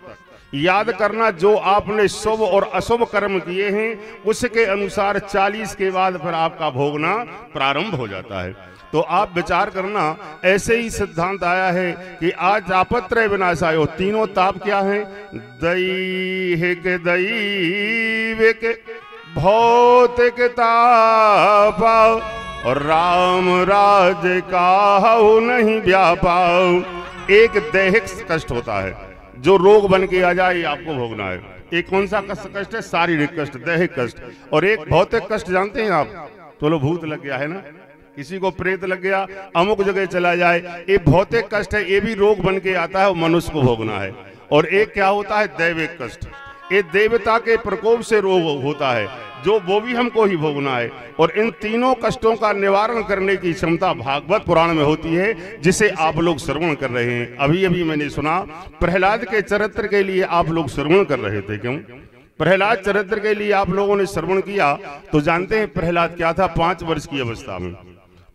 याद करना जो आपने शुभ और अशुभ कर्म किए हैं उसके अनुसार 40 के बाद फिर आपका भोगना प्रारंभ हो जाता है। तो आप विचार करना ऐसे ही सिद्धांत आया है कि आज तापत्रय विनाशायो, तीनों ताप क्या है, दैहिक दैविक भौतिक ताप और राम राज काहू नहीं व्यापाओ। एक दैहिक कष्ट होता है जो रोग बन के आ जाए आपको भोगना है। एक कौन सा कष्ट है, शारीरिक कष्ट, दैहिक कष्ट। और एक भौतिक कष्ट जानते हैं आप, चलो भूत लग गया है ना, किसी को प्रेत लग गया, अमुक जगह चला जाए, ये भौतिक कष्ट है, ये भी रोग बन के आता है और मनुष्य को भोगना है। और एक क्या होता है, दैविक कष्ट, ये देवता के प्रकोप से रोग होता है जो वो भी हमको ही भोगना है। और इन तीनों कष्टों का निवारण करने की क्षमता भागवत पुराण में होती है, जिसे आप लोग श्रवण कर रहे हैं। अभी अभी मैंने सुना प्रहलाद के चरित्र के लिए आप लोग श्रवण कर रहे थे। क्यों प्रहलाद चरित्र के लिए आप लोगों ने श्रवण किया? तो जानते हैं प्रहलाद क्या था 5 वर्ष की अवस्था में।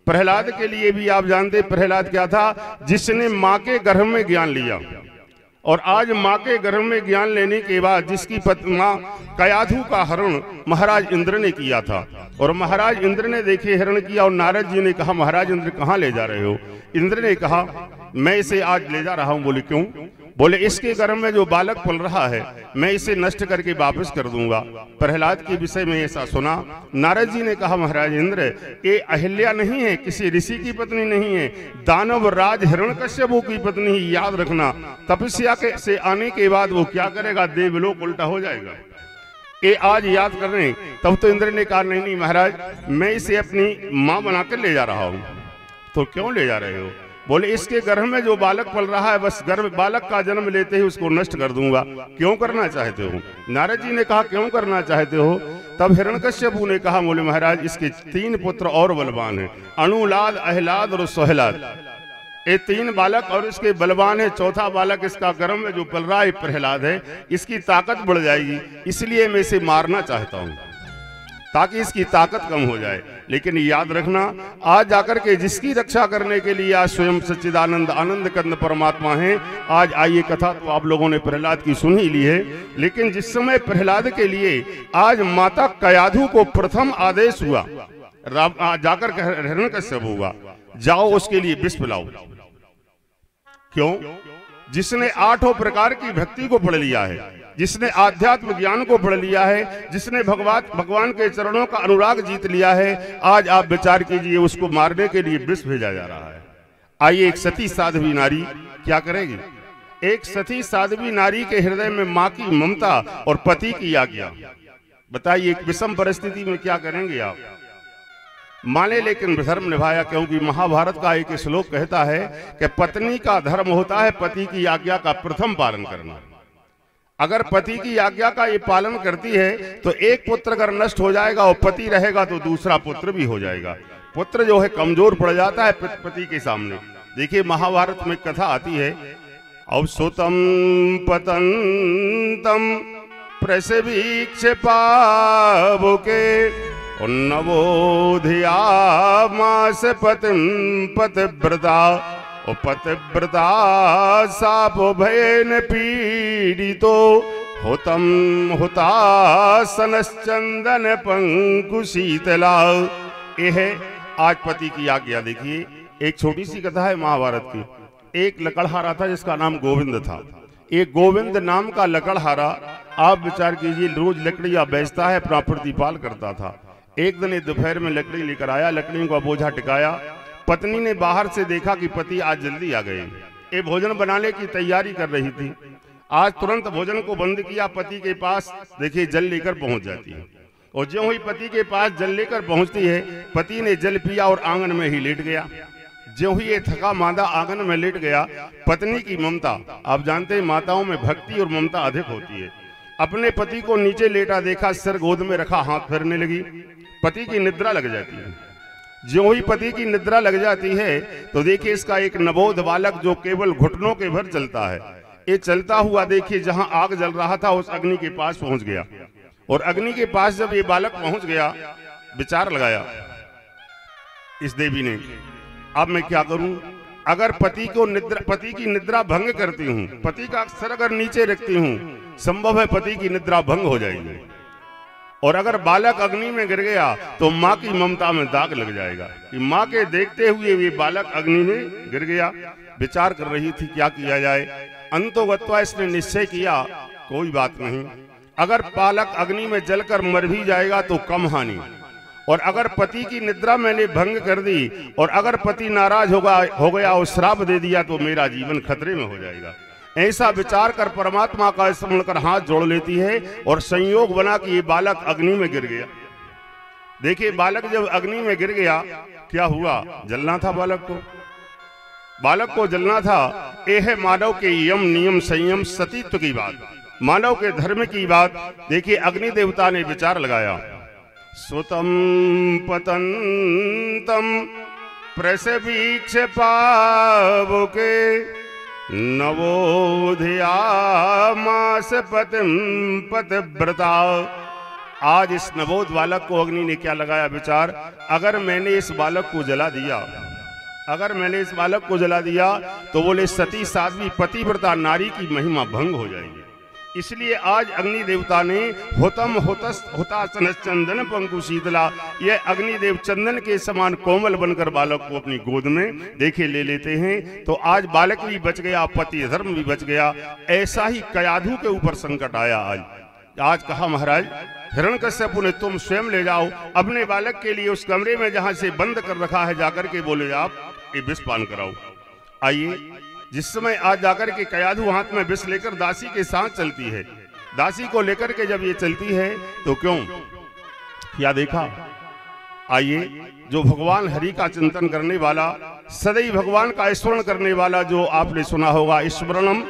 प्रहलाद के लिए भी आप जानते प्रहलाद क्या था, जिसने माँ के गर्भ में ज्ञान लिया। और आज माँ के गर्भ में ज्ञान लेने के बाद जिसकी माँ कयाधु का हरण महाराज इंद्र ने किया था, और महाराज इंद्र ने देखे हरण किया, और नारद जी ने कहा महाराज इंद्र कहाँ ले जा रहे हो? इंद्र ने कहा मैं इसे आज ले जा रहा हूँ। बोले क्यों? बोले इसके गर्भ में जो बालक पल रहा है मैं इसे नष्ट करके वापस कर दूंगा। प्रहलाद के विषय में ऐसा सुना। नारद जी ने कहा महाराज इंद्र ये अहिल्या नहीं है, किसी ऋषि की पत्नी नहीं है, दानव राज हिरण्यकश्यप की पत्नी ही। याद रखना तपस्या के से आने के बाद वो क्या करेगा, देवलोक उल्टा हो जाएगा। ये आज याद कर रहे हैं। तब तो इंद्र ने कहा नहीं महाराज मैं इसे अपनी माँ बनाकर ले जा रहा हूँ। तो क्यों ले जा रहे हो? बोले इसके गर्भ में जो बालक पल रहा है बस गर्भ बालक का जन्म लेते ही उसको नष्ट कर दूंगा। क्यों करना चाहते हो? नारद जी ने कहा क्यों करना चाहते हो? तब हिरण्यकश्यपु ने कहा बोले महाराज इसके 3 पुत्र और बलवान हैं, अनुलाद अहलाद और सोहलाद। ये 3 बालक और इसके बलवान है। चौथा बालक इसका गर्भ में जो पल रहा है प्रहलाद है, इसकी ताकत बढ़ जाएगी, इसलिए मैं इसे मारना चाहता हूँ। ताकि इसकी ताकत कम हो जाए। लेकिन याद रखना, आज जाकर के जिसकी रक्षा करने के लिए आज स्वयं सच्चिदानंद आनंद कंद परमात्मा हैं। आज आइए, कथा तो आप लोगों ने प्रहलाद की सुन ही ली है, लेकिन जिस समय प्रहलाद के लिए आज माता कयाधु को प्रथम आदेश हुआ, जाकर हिरण्यकश्यप हुआ, जाओ उसके लिए विष पिलाओ। क्यों? जिसने 8 प्रकार की भक्ति को पढ़ लिया है, जिसने आध्यात्म ज्ञान को पढ़ लिया है, जिसने भगवान के चरणों का अनुराग जीत लिया है, आज आप विचार कीजिए उसको मारने के लिए विष भेजा जा रहा है। आइए, एक सती साध्वी नारी क्या करेगी? एक सती साध्वी नारी के हृदय में माँ की ममता और पति की आज्ञा, बताइए एक विषम परिस्थिति में क्या करेंगे आप? माने लेकिन धर्म निभाया, क्योंकि महाभारत का एक श्लोक कहता है कि पत्नी का धर्म होता है पति की आज्ञा का प्रथम पालन करना। अगर पति की आज्ञा का ये पालन करती है तो एक पुत्र अगर नष्ट हो जाएगा और पति रहेगा तो दूसरा पुत्र भी हो जाएगा। पुत्र जो है कमजोर पड़ जाता है पति के सामने। देखिए महाभारत में कथा आती है, अवसुतम पतंतम प्रसवीक्ष पावके नवोधियामास पतिम पतिव्रता ओ पतिव्रता साप भयन पीड़ितो होतम हुतासनश्चंदन पंकुशीतला। ये है आज पति की आज्ञा। देखिए एक छोटी सी कथा है महाभारत की। एक लकड़हारा था जिसका नाम गोविंद था। एक गोविंद नाम का लकड़हारा, आप विचार कीजिए, रोज लकड़ियां बेचता है, अपना प्रतिपाल करता था। एक दिन दोपहर में लकड़ी लेकर आया, लकड़ियों का बोझा टिकाया। पत्नी ने बाहर से देखा कि पति आज जल्दी आ गए। ये भोजन बनाने की तैयारी कर रही थी। आज तुरंत भोजन को बंद किया, पति के पास देखिए जल लेकर पहुंच जाती है। और ज्यों ही पति के पास जल लेकर पहुंचती है, पति ने जल पिया और आंगन में ही लेट गया। ज्यों ही ये थका मांदा आंगन में लेट गया, पत्नी की ममता, आप जानते हैं माताओं में भक्ति और ममता अधिक होती है। अपने पति को नीचे लेटा देखा, सिर गोद में रखा, हाथ फेरने लगी। पति की निद्रा लग जाती है। ज्यों ही पति की निद्रा लग जाती है तो देखिए इसका एक नवोध बालक जो केवल घुटनों के भर चलता है, ये चलता हुआ देखिए जहां आग जल रहा था उस अग्नि के पास पहुंच गया। और अग्नि के पास जब ये बालक पहुंच गया, विचार लगाया इस देवी ने, अब मैं क्या करूं? अगर पति की निद्रा भंग करती हूं, पति का अक्सर अगर नीचे रखती हूं, संभव है पति की निद्रा भंग हो जाएगी। और अगर बालक अग्नि में गिर गया तो माँ की ममता में दाग लग जाएगा कि माँ के देखते हुए ये बालक अग्नि में गिर गया। विचार कर रही थी क्या किया जाए। अंतोगत्वा इसने निश्चय किया, कोई बात नहीं, अगर बालक अग्नि में जलकर मर भी जाएगा तो कम हानि, और अगर पति की निद्रा मैंने भंग कर दी और अगर पति नाराज हो गया और श्राप दे दिया तो मेरा जीवन खतरे में हो जाएगा। ऐसा विचार कर परमात्मा का स्मरण कर हाथ जोड़ लेती है और संयोग बना कि ये बालक अग्नि में गिर गया। देखिए बालक जब अग्नि में गिर गया, क्या हुआ? जलना था बालक को जलना था। ये है मानव के यम नियम संयम सतीत्व की बात, मानव के धर्म की बात। देखिए अग्नि देवता ने विचार लगाया, सुतम पतंतम प्रसवीक्ष पावके नवोधियामास पतिम पतिव्रता। आज इस नवोध बालक को अग्नि ने क्या लगाया विचार, अगर मैंने इस बालक को जला दिया तो बोले सती साध्वी पतिव्रता नारी की महिमा भंग हो जाएगी। इसलिए आज अग्नि देवता ने होतम हुतासन चंदन पंकुशीतला, यह अग्निदेव चंदन के समान कोमल बनकर बालक को अपनी गोद में देखे ले लेते हैं। तो आज बालक भी बच गया, पति धर्म भी बच गया। ऐसा ही कयाधु के ऊपर संकट आया। आज कहा महाराज हिरण्यकश्यप ने तुम स्वयं ले जाओ अपने बालक के लिए उस कमरे में जहां से बंद कर रखा है, जाकर के बोले आप ये विष पान कराओ। आइए, जिस समय आज जाकर के कयाधु हाथ में विष लेकर दासी के साथ चलती है, दासी को लेकर के जब ये चलती है तो क्यों क्या देखा? आइए, जो भगवान हरि का चिंतन करने वाला, सदैव भगवान का स्मरण करने वाला, जो आपने सुना होगा स्मरणम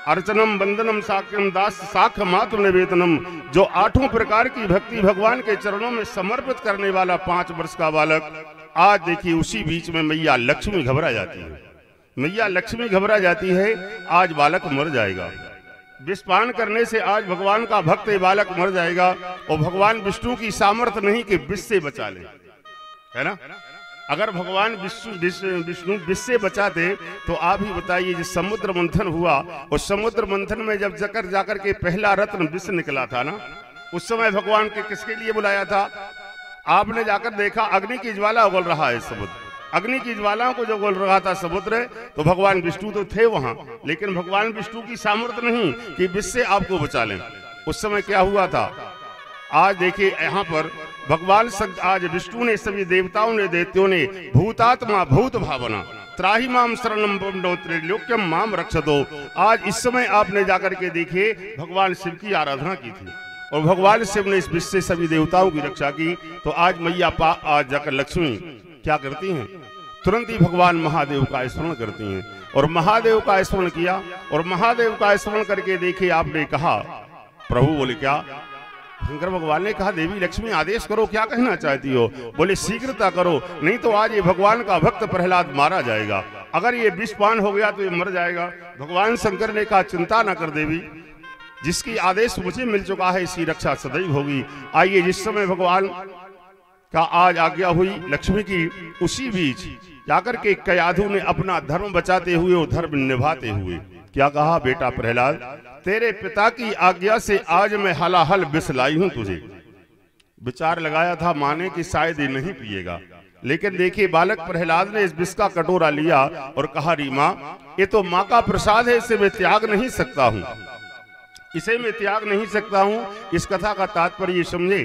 अर्चनम वंदनम साक्यम दास साख मात्र निवेदनम, जो 8 प्रकार की भक्ति भगवान के चरणों में समर्पित करने वाला 5 वर्ष का बालक, आज देखिए उसी बीच में मैया लक्ष्मी घबरा जाती है। मैया लक्ष्मी घबरा जाती है, आज बालक मर जाएगा। विषपान करने से आज भगवान का भक्त बालक मर जाएगा और भगवान विष्णु की सामर्थ्य नहीं कि विष से बचा ले, है ना। अगर भगवान विष्णु विष से बचाते तो आप ही बताइए, जिस समुद्र मंथन हुआ और समुद्र मंथन में जब जाकर के पहला रत्न विष निकला था ना, उस समय भगवान के किसके लिए बुलाया था? आपने जाकर देखा अग्नि की ज्वाला उगल रहा है समुद्र, अग्नि की ज्वालाओं को जो उगल रहा था समुद्र, तो भगवान विष्णु तो थे वहां, लेकिन भगवान विष्णु की सामर्थ्य नहीं कि विष से आपको बचा लें। उस समय क्या हुआ था? आज देखिए यहाँ पर भगवान आज विष्णु ने, सभी देवताओं ने, दैत्यों ने भूतात्मा भूत भावना त्राहि माम शरणम त्रैलोक्यम माम रक्षतो, आज इस समय आपने जाकर के देखिए भगवान शिव की आराधना की थी और भगवान शिव ने इस विश्व से सभी देवताओं की रक्षा की। तो आज मैया आज जाकर लक्ष्मी क्या करती हैं? तुरंत ही भगवान महादेव का स्मरण करती हैं और महादेव का स्मरण किया और महादेव का स्मरण करके देखिए आपने कहा, प्रभु बोले क्या? शंकर भगवान ने कहा, देवी लक्ष्मी आदेश करो, क्या कहना चाहती हो? बोले शीघ्रता करो, नहीं तो आज ये भगवान का भक्त प्रहलाद मारा जाएगा, अगर ये विषपान हो गया तो ये मर जाएगा। भगवान शंकर ने कहा, चिंता न कर देवी, जिसकी आदेश मुझे मिल चुका है इसकी रक्षा सदैव होगी। आइए, जिस समय भगवान का आज आज्ञा हुई लक्ष्मी की, उसी बीच जाकर के कयाधु ने अपना धर्म बचाते हुए और धर्म निभाते हुए क्या कहा, बेटा प्रहलाद, तेरे पिता की आज्ञा से आज मैं हलाहल विष लाई हूं तुझे। विचार लगाया था माने कि शायद ये नहीं पिएगा, लेकिन देखिए बालक प्रहलाद ने इस विष का कटोरा लिया और कहा, रीमा ये तो माँ का प्रसाद है, इसे मैं त्याग नहीं सकता हूँ, इसे मैं त्याग नहीं सकता हूँ। इस कथा का तात्पर्य ये समझे,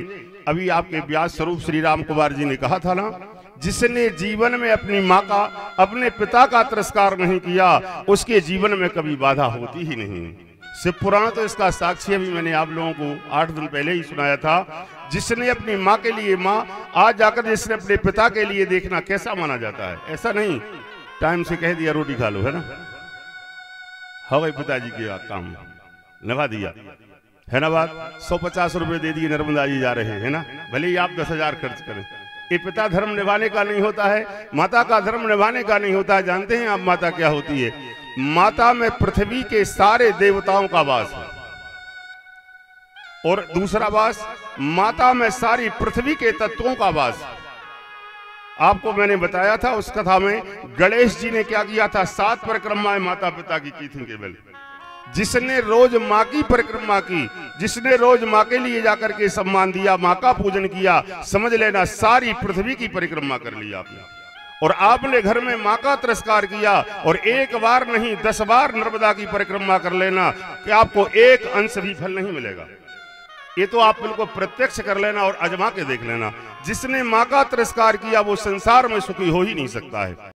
अभी आपके व्यास स्वरूप श्री राम कुमार जी ने कहा था ना, जिसने जीवन में अपनी माँ का, अपने पिता का तिरस्कार नहीं किया, उसके जीवन में कभी बाधा होती ही नहीं। शिव पुराण तो इसका साक्षी, अभी मैंने आप लोगों को 8 दिन पहले ही सुनाया था। जिसने अपनी माँ के लिए, माँ आज जाकर जिसने अपने पिता के लिए, देखना कैसा माना जाता है। ऐसा नहीं टाइम से कह दिया रोटी खा लो, है ना, हवाई पिताजी के काम निभा दिया, है ना बात। 150 रुपए दे दिए, नर्मदा जी जा रहे हैं, है ना, भले ही आप 10,000 खर्च करें। ये पिता धर्म निभाने का नहीं होता है, माता का धर्म निभाने का नहीं होता है। जानते हैं आप माता क्या होती है? माता में पृथ्वी के सारे देवताओं का वास है, और दूसरा वास, माता में सारी पृथ्वी के तत्वों का वास है। आपको मैंने बताया था उस कथा में, गणेश जी ने क्या किया था? 7 परिक्रमाएं माता पिता की थी केवल। जिसने रोज माँ की परिक्रमा की, जिसने रोज माँ के लिए जाकर के सम्मान दिया, माँ का पूजन किया, समझ लेना सारी पृथ्वी की परिक्रमा कर ली आपने। और आपने घर में माँ का तिरस्कार किया और एक बार नहीं 10 बार नर्मदा की परिक्रमा कर लेना कि आपको एक अंश भी फल नहीं मिलेगा। ये तो आप बिल्कुल प्रत्यक्ष कर लेना और आजमा के देख लेना। जिसने माँ का तिरस्कार किया वो संसार में सुखी हो ही नहीं सकता है।